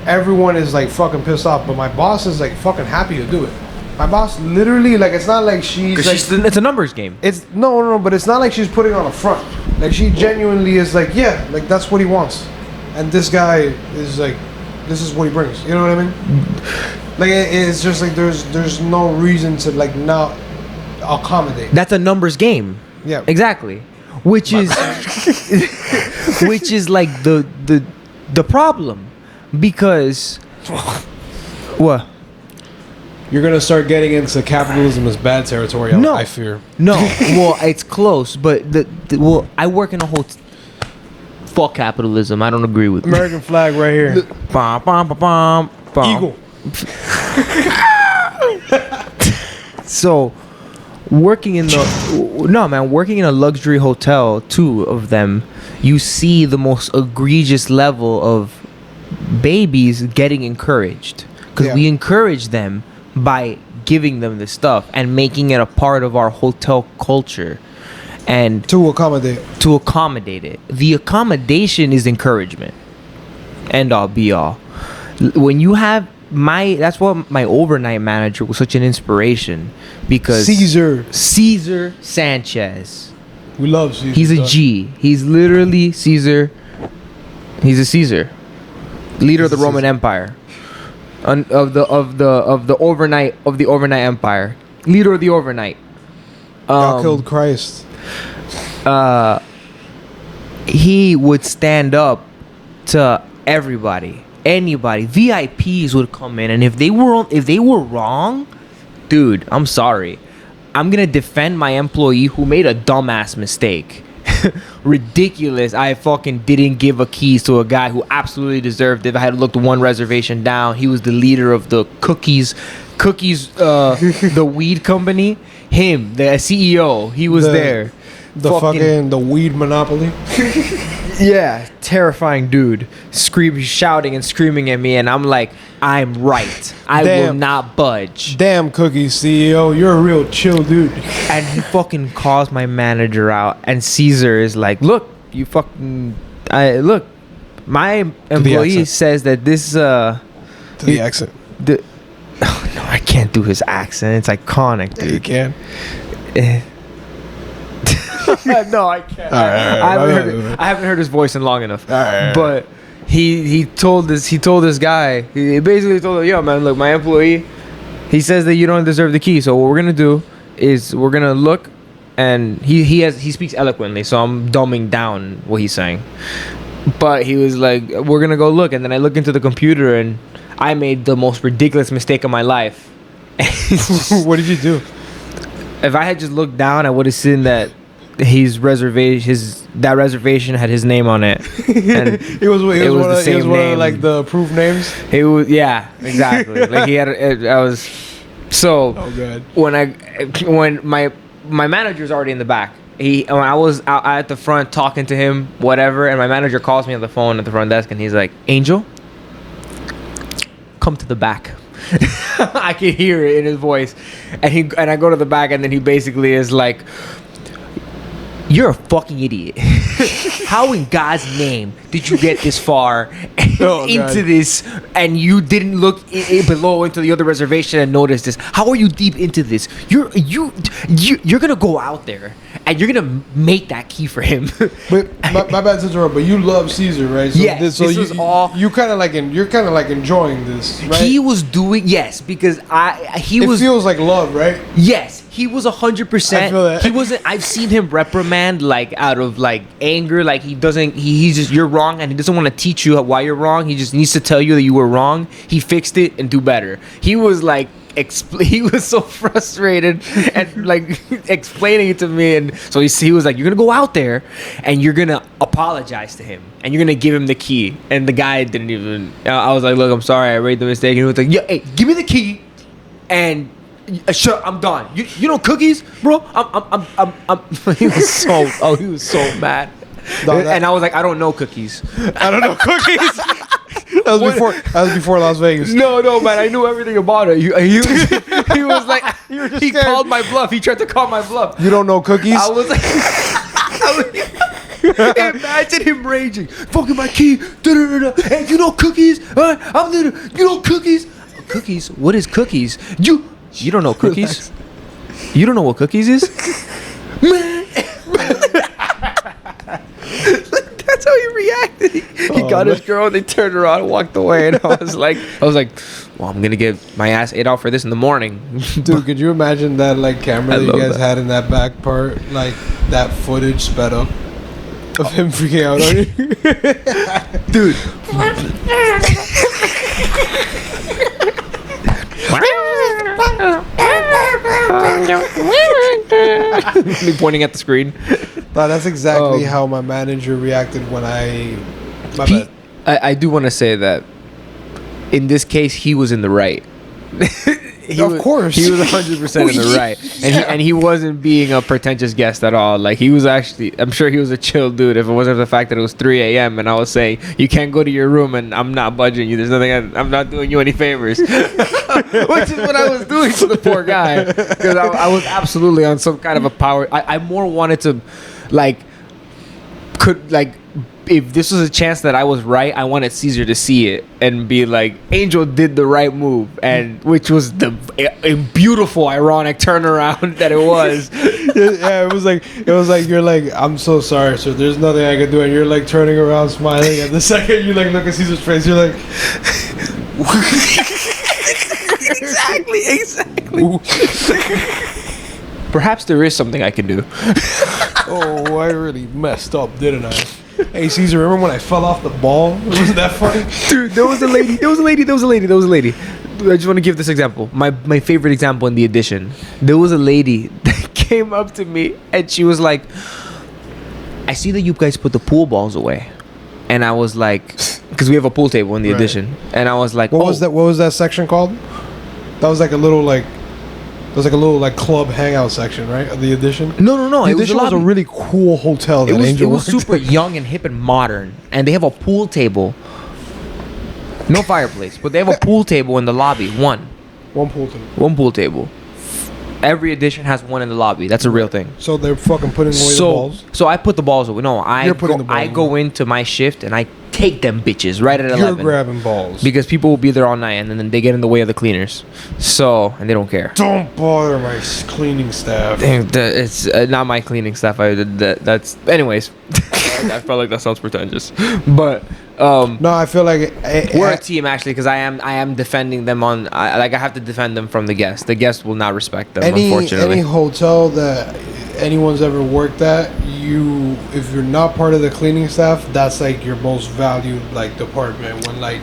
everyone is like fucking pissed off, but my boss is like fucking happy to do it. My boss literally, like, it's not like she's like, it's a numbers game. it's no, but it's not like she's putting on a front. Like she genuinely is like, yeah, like that's what he wants, and this guy is like, this is what he brings. You know what I mean? Like it's just like there's no reason to like not accommodate. That's a numbers game. Yeah, Exactly. Which is which is like the problem, because what? You're gonna start getting into capitalism as bad territory. No, I fear. No, well, it's close, but well, I work in a whole. Fuck capitalism. I don't agree with American flag right here. Bum, bum, bum, bum, bum. Eagle. So, working in a luxury hotel, 2 of them, you see the most egregious level of babies getting encouraged, because we encourage them by giving them this stuff and making it a part of our hotel culture, and To accommodate. it. The accommodation is encouragement, end all be all. When you have that's what my overnight manager was such an inspiration, because Cesar Sanchez. We love Caesar. He's a G. He's literally Caesar. He's a Caesar, leader of the Roman Empire, of the overnight empire, leader of the overnight. God killed Christ. He would stand up to everybody, anybody. VIPs would come in, and if they were wrong, dude, I'm sorry. I'm gonna defend my employee who made a dumbass mistake. Ridiculous. I fucking didn't give a keys to a guy who absolutely deserved it. I had looked one reservation down. He was the leader of the cookies, the weed company. Him, the CEO, he was there. The fucking the weed monopoly. Yeah, terrifying dude. Shouting and screaming at me, and I'm like, I'm right. I will not budge. Damn, Cookie CEO, you're a real chill dude. And he fucking calls my manager out, and Caesar is like, look, you fucking, look, my employee says that this, To the accent. Oh, no, I can't do his accent. It's iconic, dude. You can. No, I can't. All right. I haven't heard his voice in long enough. All right. But he told this guy. He basically told him, yo, man, look, my employee, He says that you don't deserve the key. So what we're gonna do is we're gonna look, and he speaks eloquently. So I'm dumbing down what he's saying. But he was like, we're gonna go look, and then I look into the computer, and I made the most ridiculous mistake of my life. What did you do? If I had just looked down, I would have seen that that reservation had his name on it. And It was one of like the approved names. He was, yeah, exactly. Like he had, I was, so Oh god. when my manager's already in the back. When I was out at the front talking to him, whatever, and my manager calls me on the phone at the front desk, and he's like, "Angel, come to the back." I can hear it in his voice, and I go to the back, and then he basically is like, "You're a fucking idiot. How in God's name did you get this far into this, and you didn't look below into the other reservation and notice this? How are you deep into this? You're gonna go out there and you're gonna make that key for him." But my bad to interrupt, but you love Caesar, right? So Yes, this was all. you're kind of like enjoying this, right? He was doing, yes, because it feels like love, right? Yes, he was 100%. I feel that. He wasn't. I've seen him reprimand like out of like anger, like he doesn't. He's just, you're wrong, and he doesn't want to teach you why you're wrong. He just needs to tell you that you were wrong. He fixed it and do better. He was like. He was so frustrated and like explaining it to me, and so he was like, "You're gonna go out there and you're gonna apologize to him and you're gonna give him the key." And the guy didn't even. I was like, "Look, I'm sorry, I made the mistake." And he was like, "Yeah, hey, give me the key, and sure, I'm done. You know cookies, bro? I'm." He was so mad. And I was like, "I don't know cookies. I don't know cookies." That was before Las Vegas. No, man. I knew everything about it. He was like, he called my bluff. He tried to call my bluff. You don't know cookies? I was like, imagine him raging. Fucking my key. Hey, you know cookies? You know cookies? Cookies? What is cookies? You don't know cookies? You don't know what cookies is? Man. That's how he reacted. He got his girl, and they turned around and walked away. And I was like, well, I'm gonna get my ass ate out for this in the morning. Dude, could you imagine that like camera that you guys had in that back part, like that footage sped up of him freaking out on you? Dude. Me pointing at the screen. No, that's exactly how my manager reacted when I do want to say that in this case, he was in the right. Of course. He was 100% in the right. And he wasn't being a pretentious guest at all. Like, he was actually, I'm sure he was a chill dude if it wasn't for the fact that it was 3 a.m. and I was saying, you can't go to your room and I'm not budging you. There's nothing, I'm not doing you any favors. Which is what I was doing to the poor guy. Because I was absolutely on some kind of a power. I more wanted to, if this was a chance that I was right, I wanted Caesar to see it and be like, Angel did the right move, and which was a beautiful, ironic turnaround that it was. Yeah, it was like you're like, I'm so sorry, sir. There's nothing I can do, and you're like turning around, smiling, and the second you like look at Caesar's face, you're like, exactly. Perhaps there is something I can do. Oh, I really messed up, didn't I? Hey, Caesar, remember when I fell off the ball? Wasn't that funny? Dude, there was a lady. I just want to give this example. My favorite example in the edition. There was a lady that came up to me and she was like, I see that you guys put the pool balls away. And I was like, because we have a pool table in the edition. And I was like, what was that section called? That was like a little club hangout section, right? Of the edition. No. The edition was a really cool hotel. It was super young and hip and modern, and they have a pool table. No fireplace, but they have a pool table in the lobby. One pool table. Every edition has one in the lobby. That's a real thing. So they're fucking putting away the balls? So I put the balls away. No, I go into my shift and I take them bitches right at 11. You're grabbing balls. Because people will be there all night and then they get in the way of the cleaners. And they don't care. Don't bother my cleaning staff. It's not my cleaning staff. Anyways. I felt like that sounds pretentious. But No, I feel like We're a team actually, because I am defending them on. I have to defend them from the guest. The guest will not respect them. Unfortunately, any hotel that anyone's ever worked at, if you're not part of the cleaning staff, that's like your most valued like department. When like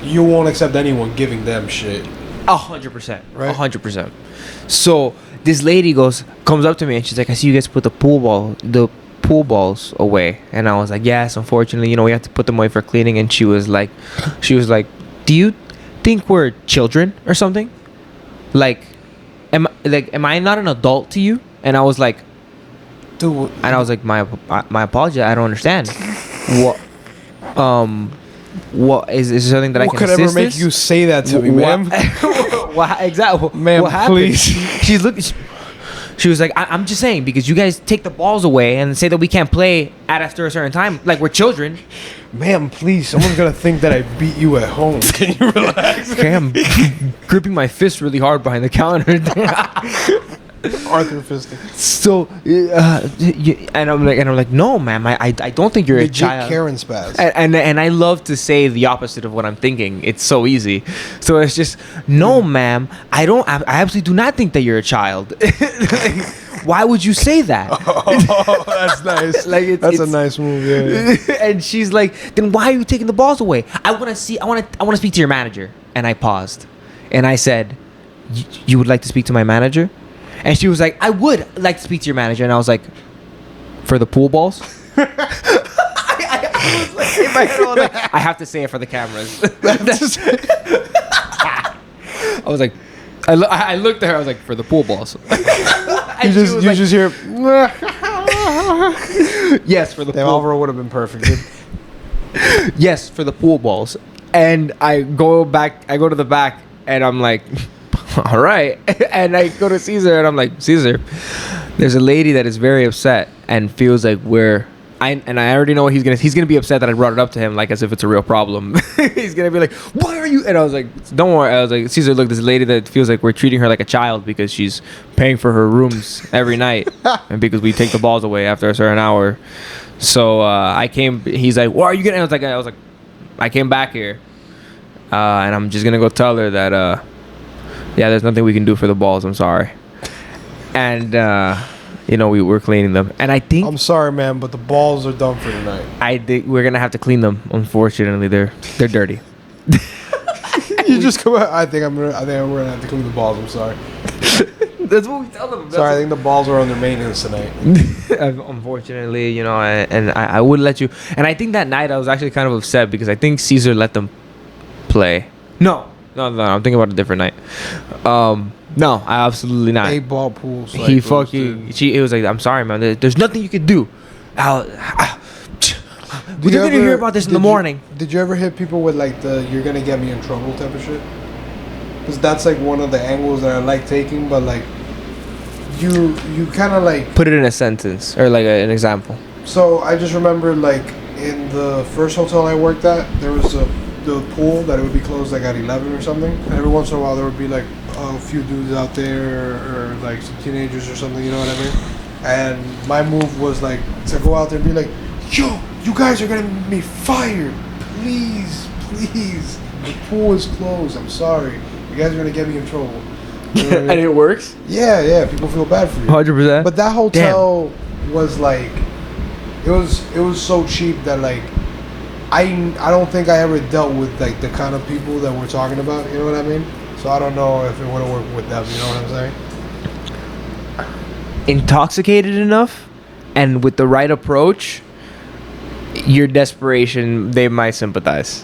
you won't accept anyone giving them shit. 100%, Right? 100%. So this lady comes up to me and she's like, "I see you guys put the pool balls away," and I was like, "Yes, unfortunately, we have to put them away for cleaning." And she was like, "Do you think we're children or something? Like, am I not an adult to you?" And I was like, Dude, and I was like, my apology, I don't understand. What is there something that I can could assist ever make this? you say that to me, ma'am? Exactly, Ma'am, what happened? please. She's looking. She was like, I'm just saying, because you guys take the balls away and say that we can't play after a certain time, like we're children. Ma'am, please. Someone's gonna think that I beat you at home. Can you relax? Okay, I'm gripping my fist really hard behind the counter. Arthur fisting. So, and I'm like, no, ma'am, I don't think you're a Legit child. Karen spaz. And I love to say the opposite of what I'm thinking. It's so easy. So it's just, no, ma'am, I absolutely do not think that you're a child. Like, why would you say that? Oh, that's nice. Like That's a nice move. Yeah. And she's like, then why are you taking the balls away? I want to speak to your manager. And I paused, and I said, you would like to speak to my manager? And she was like, I would like to speak to your manager. And I was like, for the pool balls? I was like, in my head, I was like, I have to say it for the cameras. I was like, I looked at her. I was like, for the pool balls. You just hear. Yes, for the Damn, pool. Alvaro would have been perfect. Dude. Yes, for the pool balls. And I go to the back, and I'm like, all right. And I go to Caesar, and I'm like, Caesar, there's a lady that is very upset and feels like I already know what he's gonna be upset that I brought it up to him, like as if it's a real problem. He's gonna be like, why are you? And I was like, don't worry. I was like, Caesar, look, this lady that feels like we're treating her like a child because she's paying for her rooms every night, and because we take the balls away after a certain hour. So I came. He's like, what are you getting? I was like, I came back here, and I'm just gonna go tell her that yeah, there's nothing we can do for the balls. I'm sorry. And we were cleaning them, and I think I'm sorry, man, but the balls are done for tonight. I think we're gonna have to clean them. Unfortunately, they're dirty. You just come out. I think we're gonna have to clean the balls. I'm sorry. That's what we tell them. Sorry, I think the balls are under maintenance tonight. Unfortunately, and I wouldn't let you. And I think that night I was actually kind of upset because I think Caesar let them play. No, I'm thinking about a different night. No, I absolutely not. 8-ball pools. He was like, I'm sorry, man. There's nothing you can do. We're gonna hear about this in the morning. Did you ever hit people with like the "you're gonna get me in trouble" type of shit? Because that's like one of the angles that I like taking, but like you kind of like Put it in a sentence or like an example. So I just remember like in the first hotel I worked at, there was the pool that it would be closed like at 11 or something. And every once in a while there would be like a few dudes out there or like some teenagers or something, you know what I mean? And my move was like to go out there and be like, yo, you guys are gonna make me fired. Please. The pool is closed. I'm sorry. You guys are gonna get me in trouble. You know what I mean? And it works? Yeah. People feel bad for you. 100%. But that hotel was like, it was so cheap that like, I don't think I ever dealt with like the kind of people that we're talking about. You know what I mean? So I don't know if it would have worked with them. You know what I'm saying? Intoxicated enough, and with the right approach, your desperation, they might sympathize.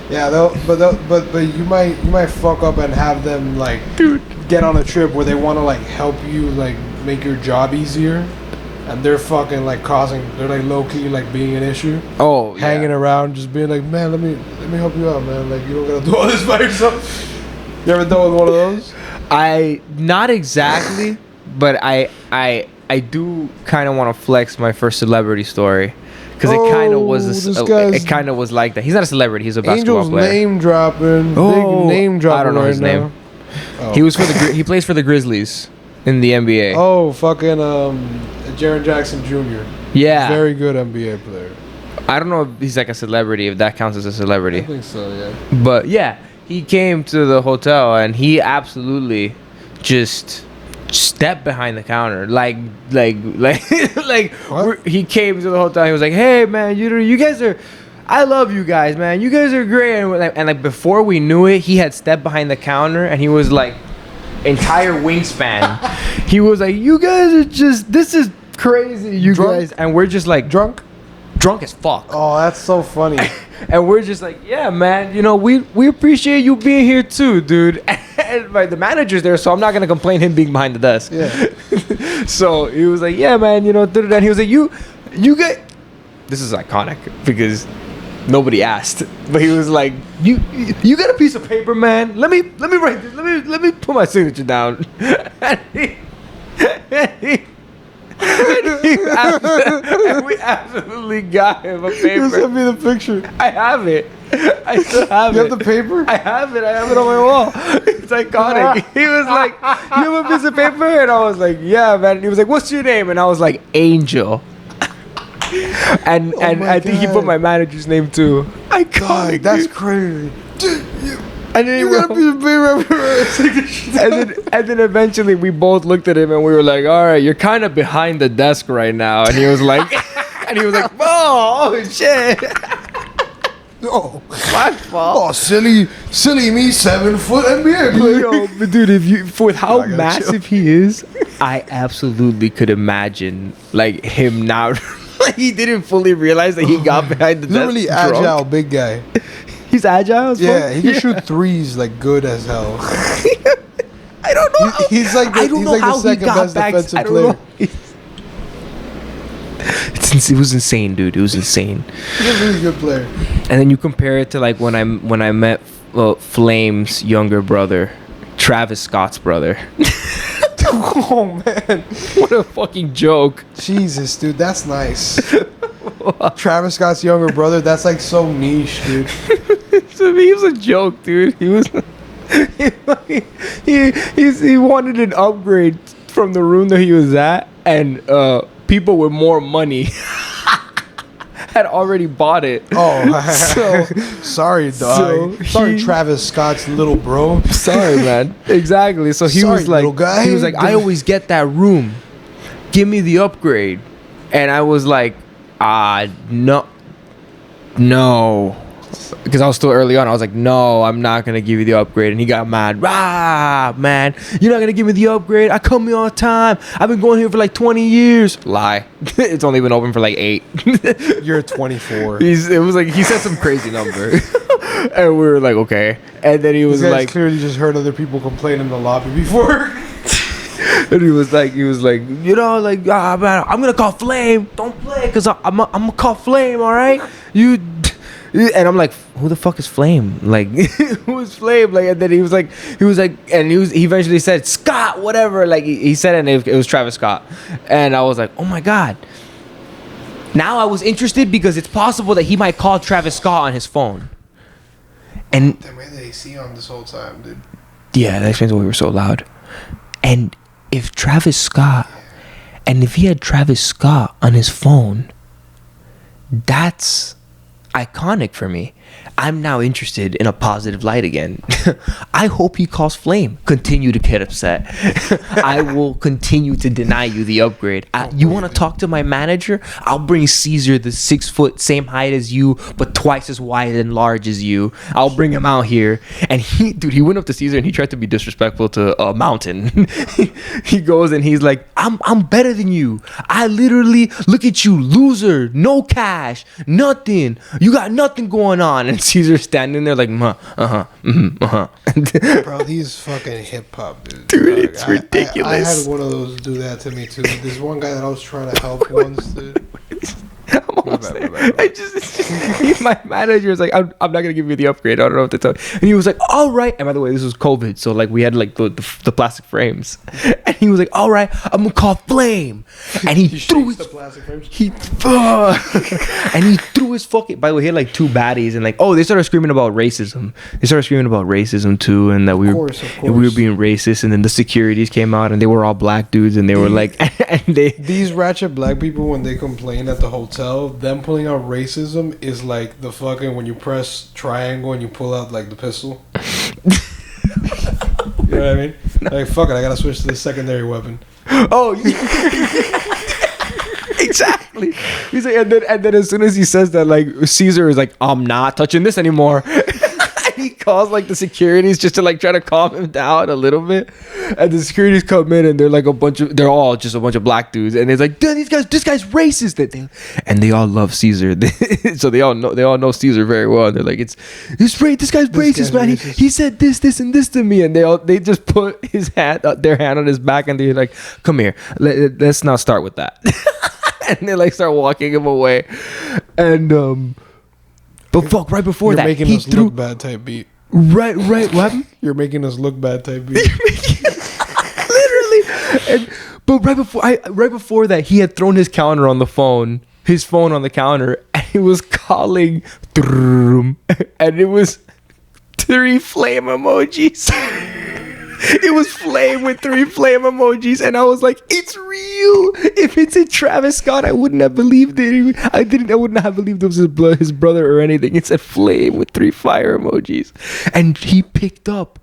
Yeah, but you might fuck up and have them like get on a trip where they want to like help you like make your job easier, and they're fucking like they're like low key like being an issue. Oh, hanging around, just being like, man, let me help you out, man. Like you don't gotta do all this by yourself. You ever dealt with one of those? Not exactly, but I do kind of want to flex my first celebrity story. Because it kind of was like that. He's not a celebrity. He's a basketball Angel's player. name dropping. Oh, big name dropping. I don't know right his now. name. Oh. He plays for the Grizzlies in the NBA. Oh, fucking Jaren Jackson Jr. Yeah. Very good NBA player. I don't know if he's like a celebrity, if that counts as a celebrity. I think so, yeah. But yeah, he came to the hotel and he absolutely just stepped behind the counter, like he came to the hotel. He was like, "Hey man, you guys are, I love you guys, man. You guys are great." And like before we knew it, he had stepped behind the counter and he was like, entire wingspan. He was like, "You guys are just, this is crazy, you Drunk? guys," and we're just like drunk as fuck. Oh, that's so funny. And we're just like, "Yeah, man, we appreciate you being here too, dude." And like the manager's there, so I'm not gonna complain him being behind the desk. Yeah. So he was like, "Yeah, man, and he was like, you get." This is iconic because nobody asked, but he was like, "You got a piece of paper, man? Let me write this. Let me put my signature down." And we absolutely got him a paper. You sent me the picture. I have it. I still have it. You have the paper? I have it. I have it on my wall. It's iconic. He was like, "You have a piece of paper?" And I was like, "Yeah, man." And he was like, "What's your name?" And I was like, "Angel." And I think he put my manager's name too. Iconic. That's crazy. And then You got a piece of paper and then eventually we both looked at him and we were like, "All right, you're kind of behind the desk right now." And he was like, "Oh shit." Oh, My fault. oh, silly me, 7 foot NBA player. Yo, but dude, with how I gotta massive he is, I absolutely could imagine like him now. Like he didn't fully realize that he got behind the He's a desk. really drunk. agile big guy. He's agile as Yeah, fuck? he can shoot threes like good as hell. I don't know. He's like the, I don't he's know like the how he second got best back. defensive I don't player. know. It was insane, dude. It was insane. He's a really good player. And then you compare it to like when I met Flame's younger brother, Travis Scott's brother. Oh man, What a fucking joke. Jesus, dude, that's nice. Travis Scott's younger brother, that's like so niche, dude. To me, he was a joke, dude. He was he wanted an upgrade from the room that he was at, and people with more money had already bought it. Oh, So- sorry, dog. so Sorry, he- Travis Scott's little bro. Sorry, man. Exactly. So he Sorry, was like, little guy. he was like, "I always get that room. Give me the upgrade." And I was like, no, because I was still early on. I was like, "No, I'm not gonna give you the upgrade." And he got mad. "Ah, man, you're not gonna give me the upgrade? I come here all the time. I've been going here for like 20 years." Lie. It's only been open for like 8. You're 24. It was like he said some crazy number, and we were like, "Okay." And then he was These guys like, clearly just heard other people complain in the lobby before. and he was like, man, I'm gonna call Flame. Don't play, cause I'm gonna call Flame. All right, you. And I'm like, "Who the fuck is Flame? Like, who is Flame?" Like, and then he was like, he eventually said Scott, whatever. Like, he said it, and it was Travis Scott. And I was like, "Oh my god." Now I was interested because it's possible that he might call Travis Scott on his phone. And Damn, we had the AC on this whole time, dude. yeah, that explains why we were so loud. And if he had Travis Scott on his phone, that's iconic for me. I'm now interested in a positive light again. I hope he calls Flame. Continue to get upset. I will continue to deny you the upgrade. You want to talk to my manager? I'll bring Caesar, the 6 foot, same height as you, but twice as wide and large as you. I'll bring him out here. And he went up to Caesar and he tried to be disrespectful to a mountain. He goes and he's like, I'm better than you. I literally look at you, loser, no cash, nothing. You got nothing going on. And Caesar's standing there like, Bro, these fucking hip hop dudes. Dude, dog. it's I ridiculous. had one of those do that to me too. There's one guy that I was trying to help once, dude. I'm almost bad, there. my bad. My manager was like, I'm not gonna give you the upgrade. I don't know what to tell you. And he was like, all right. And by the way, this was COVID, so like we had like the plastic frames. And he was like, all right, I'm gonna call Flame. And he threw his the plastic frames. and he threw his fucking. By the way, he had like 2 baddies, and like, they started screaming about racism. They started screaming about racism too, and that we were being racist. And then the securities came out, and they were all black dudes, and they were like, and they. These ratchet black people, when they complain at the hotel, them pulling out racism is like the fucking when you press triangle and you pull out like the pistol. You know what I mean? Like, fuck it, I gotta switch to the secondary weapon. Oh, exactly. He's like, and then as soon as he says that, like, Caesar is like, I'm not touching this anymore. He calls like the securities just to like try to calm him down a little bit, and the securities come in and they're like they're all just a bunch of black dudes, and it's like, dude, this guy's racist, and they all love Caesar. So they all know Caesar very well, and they're like, this guy's racist, man. He said this and this to me, and they just put their hand on his back, and they're like, come here, let's not start with that. And they like start walking him away, and but fuck, right before You're that, making he us threw look bad type beat. right. What happened? You're making us look bad type beat. Literally. But right before that, he had thrown his phone on the counter, and he was calling, and it was 3 flame emojis. It was flame with 3 flame emojis, and I was like, it's real. If it's a Travis Scott, I wouldn't have believed it. I wouldn't have believed it was his brother or anything. It said flame with 3 fire emojis, and he picked up.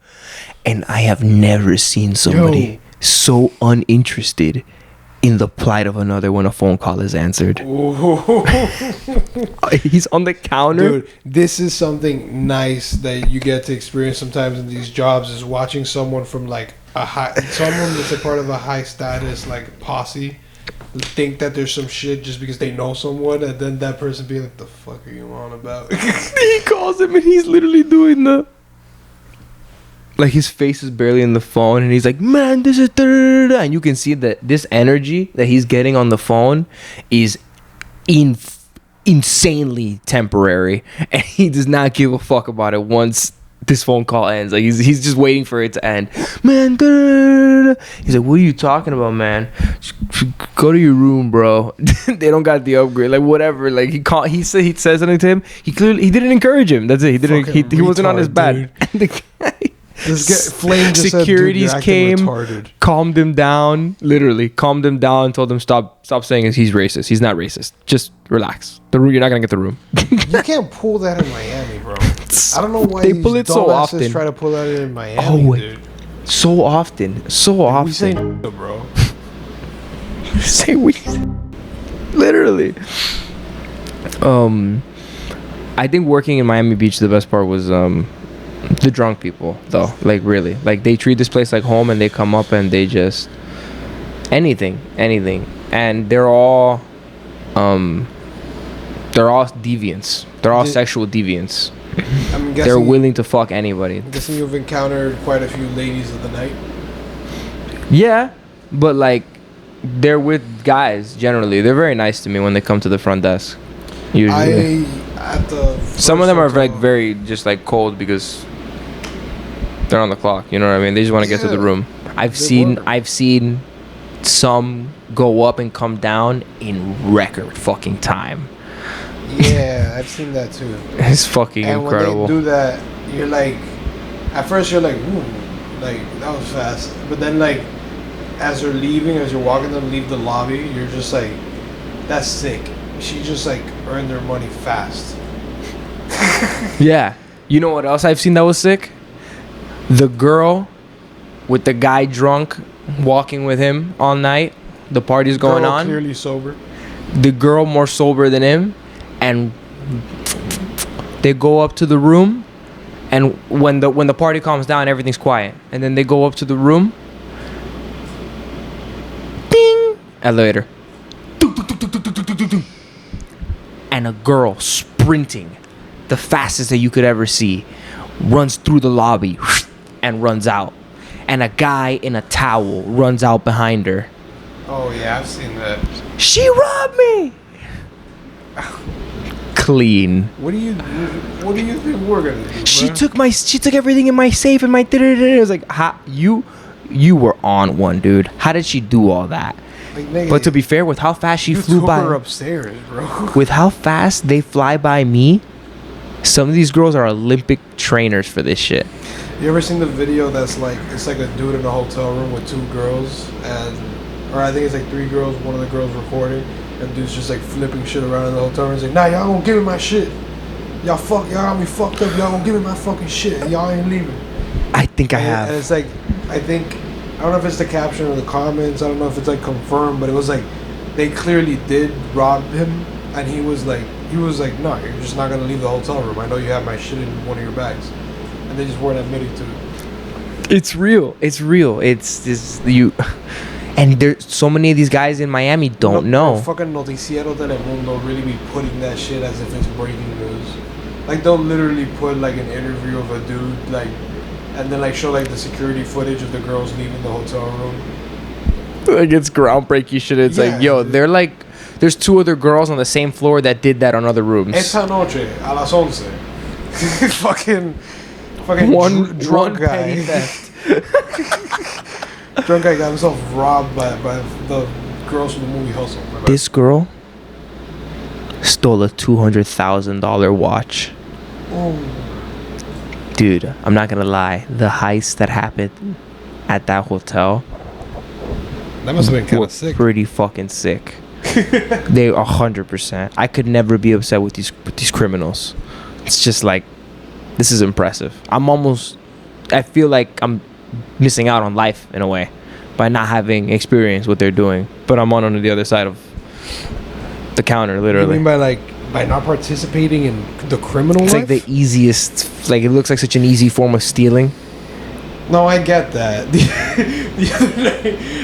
And I have never seen somebody so uninterested in the plight of another when a phone call is answered. He's on the counter. Dude, this is something nice that you get to experience sometimes in these jobs, is watching someone from like someone that's a part of a high status like posse think that there's some shit just because they know someone, and then that person being like, the fuck are you on about? He calls him and he's literally doing like his face is barely in the phone, and he's like, man, this is da-da-da-da. And you can see that this energy that he's getting on the phone is insanely temporary, and he does not give a fuck about it once this phone call ends. Like he's just waiting for it to end. Man, da-da-da-da. He's like, what are you talking about, man? Go to your room, bro. They don't got the upgrade, like whatever. Like he said something to him. He didn't encourage him. That's it. He wasn't on his bed. Securities came, calmed him down, literally calmed him down, told him stop saying he's racist. He's not racist. Just relax. You're not gonna get the room. You can't pull that in Miami, bro. I don't know why they pull it so often. Try to pull that in Miami, dude. So often. We say bro. Say we. Literally. I think working in Miami Beach, the best part was the drunk people, though. Like really, like they treat this place like home, and they come up and they just anything, and they're all deviants. They're all sexual deviants. They're willing to fuck anybody. I'm guessing you've encountered quite a few ladies of the night. Yeah, but like they're with guys generally. They're very nice to me when they come to the front desk. Usually, some of them are like very just like cold because they're on the clock. You know what I mean? They just want to get to the room. I've seen some go up and come down in record fucking time. Yeah, I've seen that too. It's fucking incredible. When they do that, you're like, at first you're like, ooh, like that was fast. But then like, as you're walking them, leave the lobby, you're just like, that's sick. She just like earned her money fast. Yeah. You know what else I've seen that was sick? The girl with the guy drunk walking with him all night. The party's going on. Clearly sober. The girl more sober than him, and they go up to the room, and when the party calms down, everything's quiet, and then they go up to the room. Ding! Elevator. And a girl sprinting, the fastest that you could ever see, runs through the lobby and runs out, and a guy in a towel runs out behind her. Oh yeah, I've seen that. She robbed me. Clean. What do you think we're gonna do? She took everything in my safe and my. It was like, how you were on one, dude. How did she do all that? Like, nigga, but to be fair, with how fast she flew by, her upstairs, bro. With how fast they fly by me, some of these girls are Olympic trainers for this shit. You ever seen the video that's like, it's like a dude in a hotel room with 2 girls, or I think it's like 3 girls, one of the girls recording, and and dude's just like flipping shit around in the hotel room. He's like, nah, y'all gonna give me my shit. Y'all got me fucked up. Y'all gonna give me my fucking shit. And y'all ain't leaving. I think I have. And it's like, I don't know if it's the caption or the comments. I don't know if it's like confirmed, but it was like, they clearly did rob him, and he was like, no, you're just not gonna leave the hotel room. I know you have my shit in one of your bags, and they just weren't admitting to it. It's real. It's real. It's just you. And there's so many of these guys in Miami don't know. Fucking Noticiero Telemundo really be putting that shit as if it's breaking news. Like they'll literally put like an interview of a dude like, and then like show like the security footage of the girls leaving the hotel room. Like it's groundbreaking shit. It's like, yo, they're like, there's 2 other girls on the same floor that did that on other rooms. Esta noche a las 11. fucking drunk guy. Drunk guy got himself robbed by the girls from the movie Hustle. This girl stole a $200,000 watch. Oh. Dude, I'm not gonna lie. The heist that happened at that hotel, That must have been kind of sick. Pretty fucking sick. They 100%. I could never be upset with these criminals. It's just like, this is impressive. I feel like I'm missing out on life in a way by not having experienced what they're doing. But I'm on the other side of the counter, literally. You mean by not participating in the criminal it's life? like the easiest, like it looks like such an easy form of stealing. No, I get that.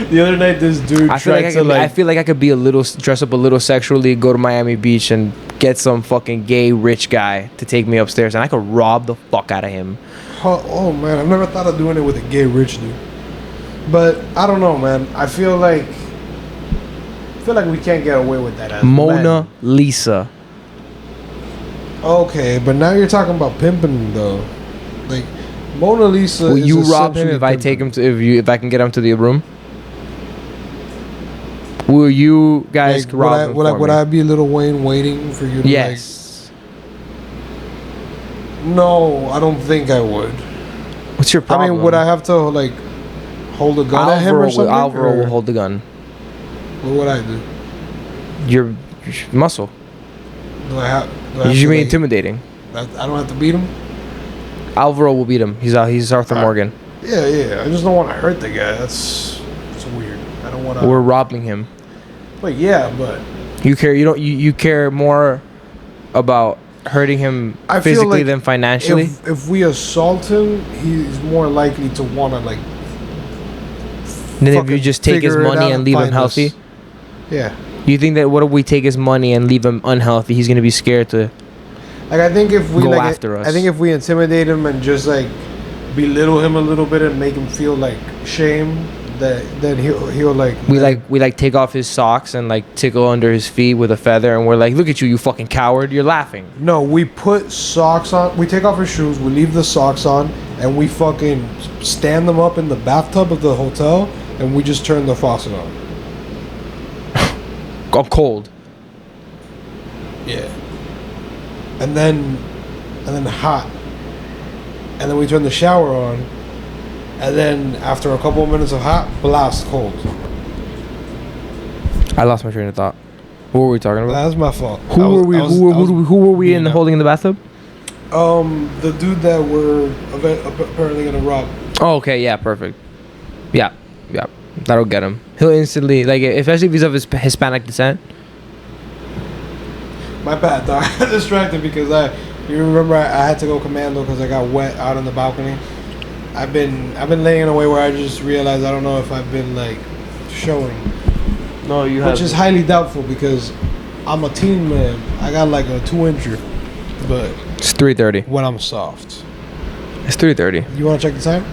The other night, this dude I feel like I could be dress up a little sexually, go to Miami Beach, and get some fucking gay rich guy to take me upstairs, and I could rob the fuck out of him. Oh man, I've never thought of doing it with a gay rich dude. But I don't know, man. I feel like we can't get away with that as Mona men. Lisa. Okay, but now you're talking about pimping though. Like Mona Lisa. Will is you rob him essentially if I pimping. take him to if I can get him to the room? Will you guys Like, rob him for would me? I be Lil Wayne waiting for you to Yes. like? No, I don't think I would. What's your problem? I mean, would I have to like hold a gun at him or something? Alvaro or will hold the gun. What would I do? Your muscle. Do I have You should to, be like, intimidating. I don't have to beat him. Alvaro will beat him. He's Arthur Morgan. Yeah. I just don't want to hurt the guy. It's weird. I don't want to. We're robbing him. But yeah, but You care. You care more about hurting him I feel physically like than financially. if we assault him, he's more likely to want to like. Then if you fucking just take his figure it money out and leave him find healthy, us. Yeah. you think that what if we take his money and leave him unhealthy? He's gonna be scared to. Like I think if we Go like, after us. I think if we intimidate him and just like belittle him a little bit and make him feel like shame, then he'll like. We like take off his socks and like tickle under his feet with a feather, and we're like, look at you, you fucking coward! You're laughing. No, we put socks on. We take off our shoes. We leave the socks on, and we fucking stand them up in the bathtub of the hotel, and we just turn the faucet on. I'm cold. Yeah. And then hot. And then we turn the shower on. And then after a couple of minutes of hot, blast cold. I lost my train of thought. What were we talking about? That's my fault. Who were we in holding in the bathtub? The dude that we're apparently gonna rob. Oh, okay, yeah, perfect. Yeah, that'll get him. He'll instantly especially if he's of Hispanic descent. My bad, though. I got distracted because you remember I had to go commando because I got wet out on the balcony. I've been laying in a way where I just realized I don't know if I've been like showing. No, you Which is highly doubtful because I'm a teen man. I got like a 2-incher, but It's 3:30. when I'm soft. It's 3:30. You want to check the time?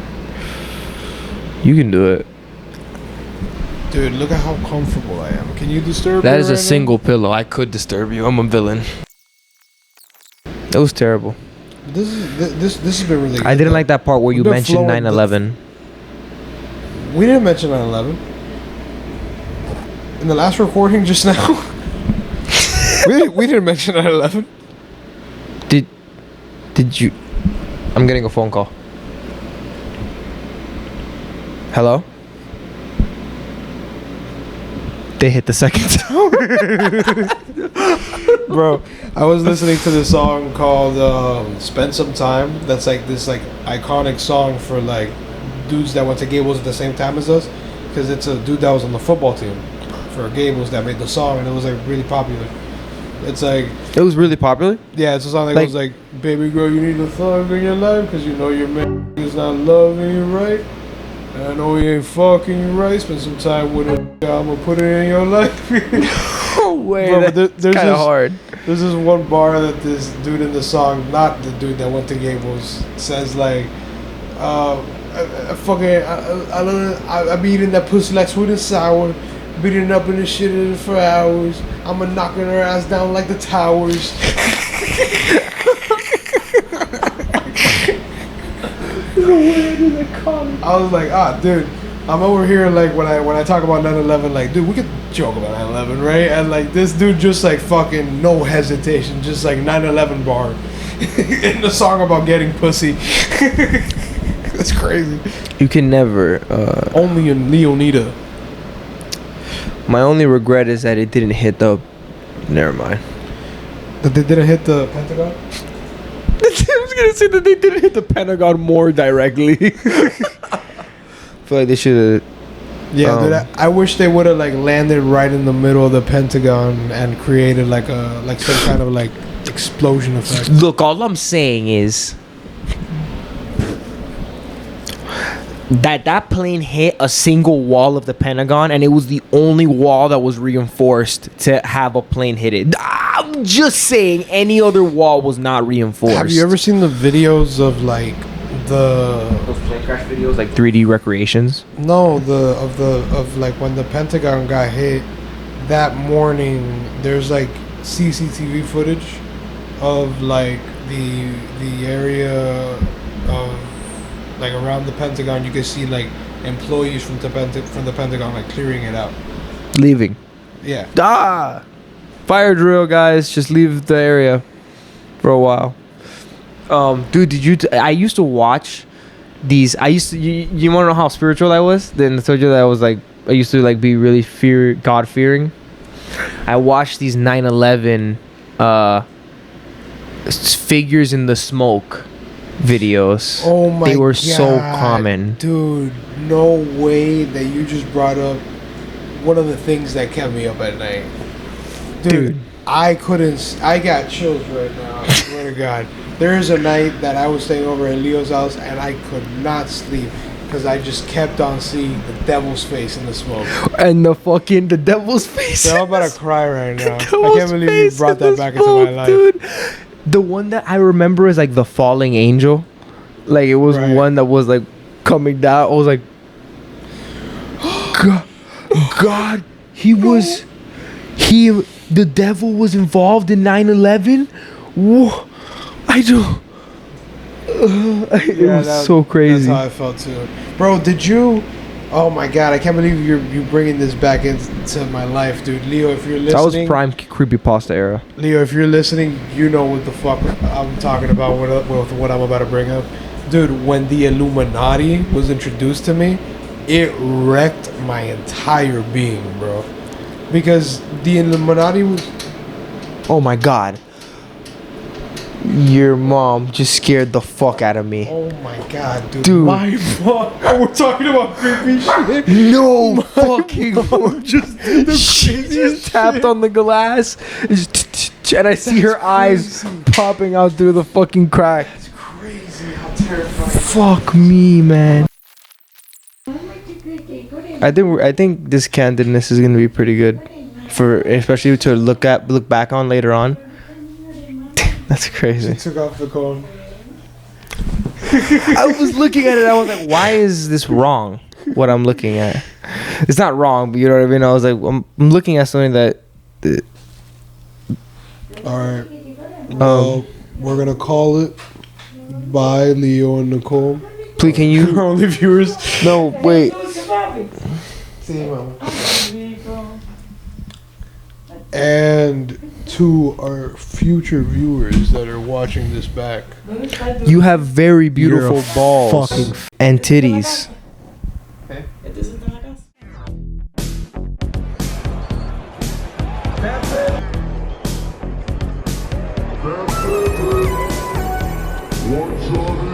You can do it. Dude, look at how comfortable I am. Can you disturb me That is a right now? single pillow. I could disturb you. I'm a villain. That was terrible. This has been really good. I didn't though. like that part where you We've been mentioned flowing 9/11. We didn't mention 9/11 in the last recording just now. we didn't mention 9/11. Did you? I'm getting a phone call. Hello? They hit the second tower. Bro, I was listening to this song called "Spend Some Time." That's like this like iconic song for like dudes that went to Gables at the same time as us, because it's a dude that was on the football team for Gables that made the song, and it was like really popular. It's like It was really popular. yeah, it's a song that Like- goes like, "Baby girl, you need a thug in your life, because you know your man is not loving you right. And I know he ain't fucking you right. Spend some time with him. I'ma put it in your life." No way. Bro, but That's there's kind of this- hard. There's this one bar that this dude in the song, not the dude that went to Gables, says like, I be eating that pussy like sweet and sour, beating up in the shit in it for hours. I'ma knocking her ass down like the towers. I was like, dude, I'm over here like when I talk about 9/11, like, dude, we could joke about 9/11, right? And like this dude just like fucking no hesitation, just like 9/11 bar in the song about getting pussy. That's crazy. You can never. Only in Leonida. My only regret is that it didn't hit the. Never mind. That they didn't hit the Pentagon. I was gonna say that they didn't hit the Pentagon more directly. I feel like they should have. Yeah, dude, I wish they would have like landed right in the middle of the Pentagon and created like some kind of like explosion effect. Look, all I'm saying is that plane hit a single wall of the Pentagon, and it was the only wall that was reinforced to have a plane hit it. I'm just saying, any other wall was not reinforced. Have you ever seen the videos of like those plane crash videos, like 3D recreations? of like when the Pentagon got hit that morning? There's like CCTV footage of like the area of like around the Pentagon. You can see like employees from the Pentagon like clearing it out. Leaving. Yeah. Fire drill, guys. Just leave the area for a while. Dude, did you? I used to watch these. You want to know how spiritual I was? Then I told you that I was like, I used to like be really God fearing. I watched these 9/11 figures in the smoke videos. Oh my god. They were so common. Dude, no way that you just brought up one of the things that kept me up at night. Dude. I got chills right now. I swear to God. There's a night that I was staying over at Leo's house and I could not sleep because I just kept on seeing the devil's face in the smoke. And the devil's face. So I'm about to cry right now. I Devil's can't believe you face brought in that the back into smoke, my life. dude. The one that I remember is like the falling angel. Like it was Right. one that was like coming down. I was like, God, the devil was involved in 9/11. Whoa, I do. It was so crazy. That's how I felt too, bro. Did you? Oh my god, I can't believe you bringing this back into my life, dude. Leo, if you're That was listening, prime creepypasta era. Leo, if you're listening, you know what the fuck I'm talking about with what I'm about to bring up, dude. When the Illuminati was introduced to me, it wrecked my entire being, bro. Because the Illuminati was. Oh my god. Your mom just scared the fuck out of me. Oh my god, dude. Dude. My fuck. Oh, we're talking about creepy shit. No fucking Mom just did the She craziest just tapped shit. on the glass, and I see her eyes popping out through the fucking crack. It's crazy how terrifying. Fuck me, man. I think this candidness is gonna be pretty good, especially to look back on later on. That's crazy. Took off the cone. I was looking at it. I was like, why is this wrong? What I'm looking at, it's not wrong, but you know what I mean. I was like, I'm looking at something that. All right. Well, we're gonna call it. Bye, Leo and Nicole. Please, can you? Our only viewers. No, wait. See you, Mama. And to our future viewers that are watching this back, You have very beautiful You're a balls fucking and titties. What's your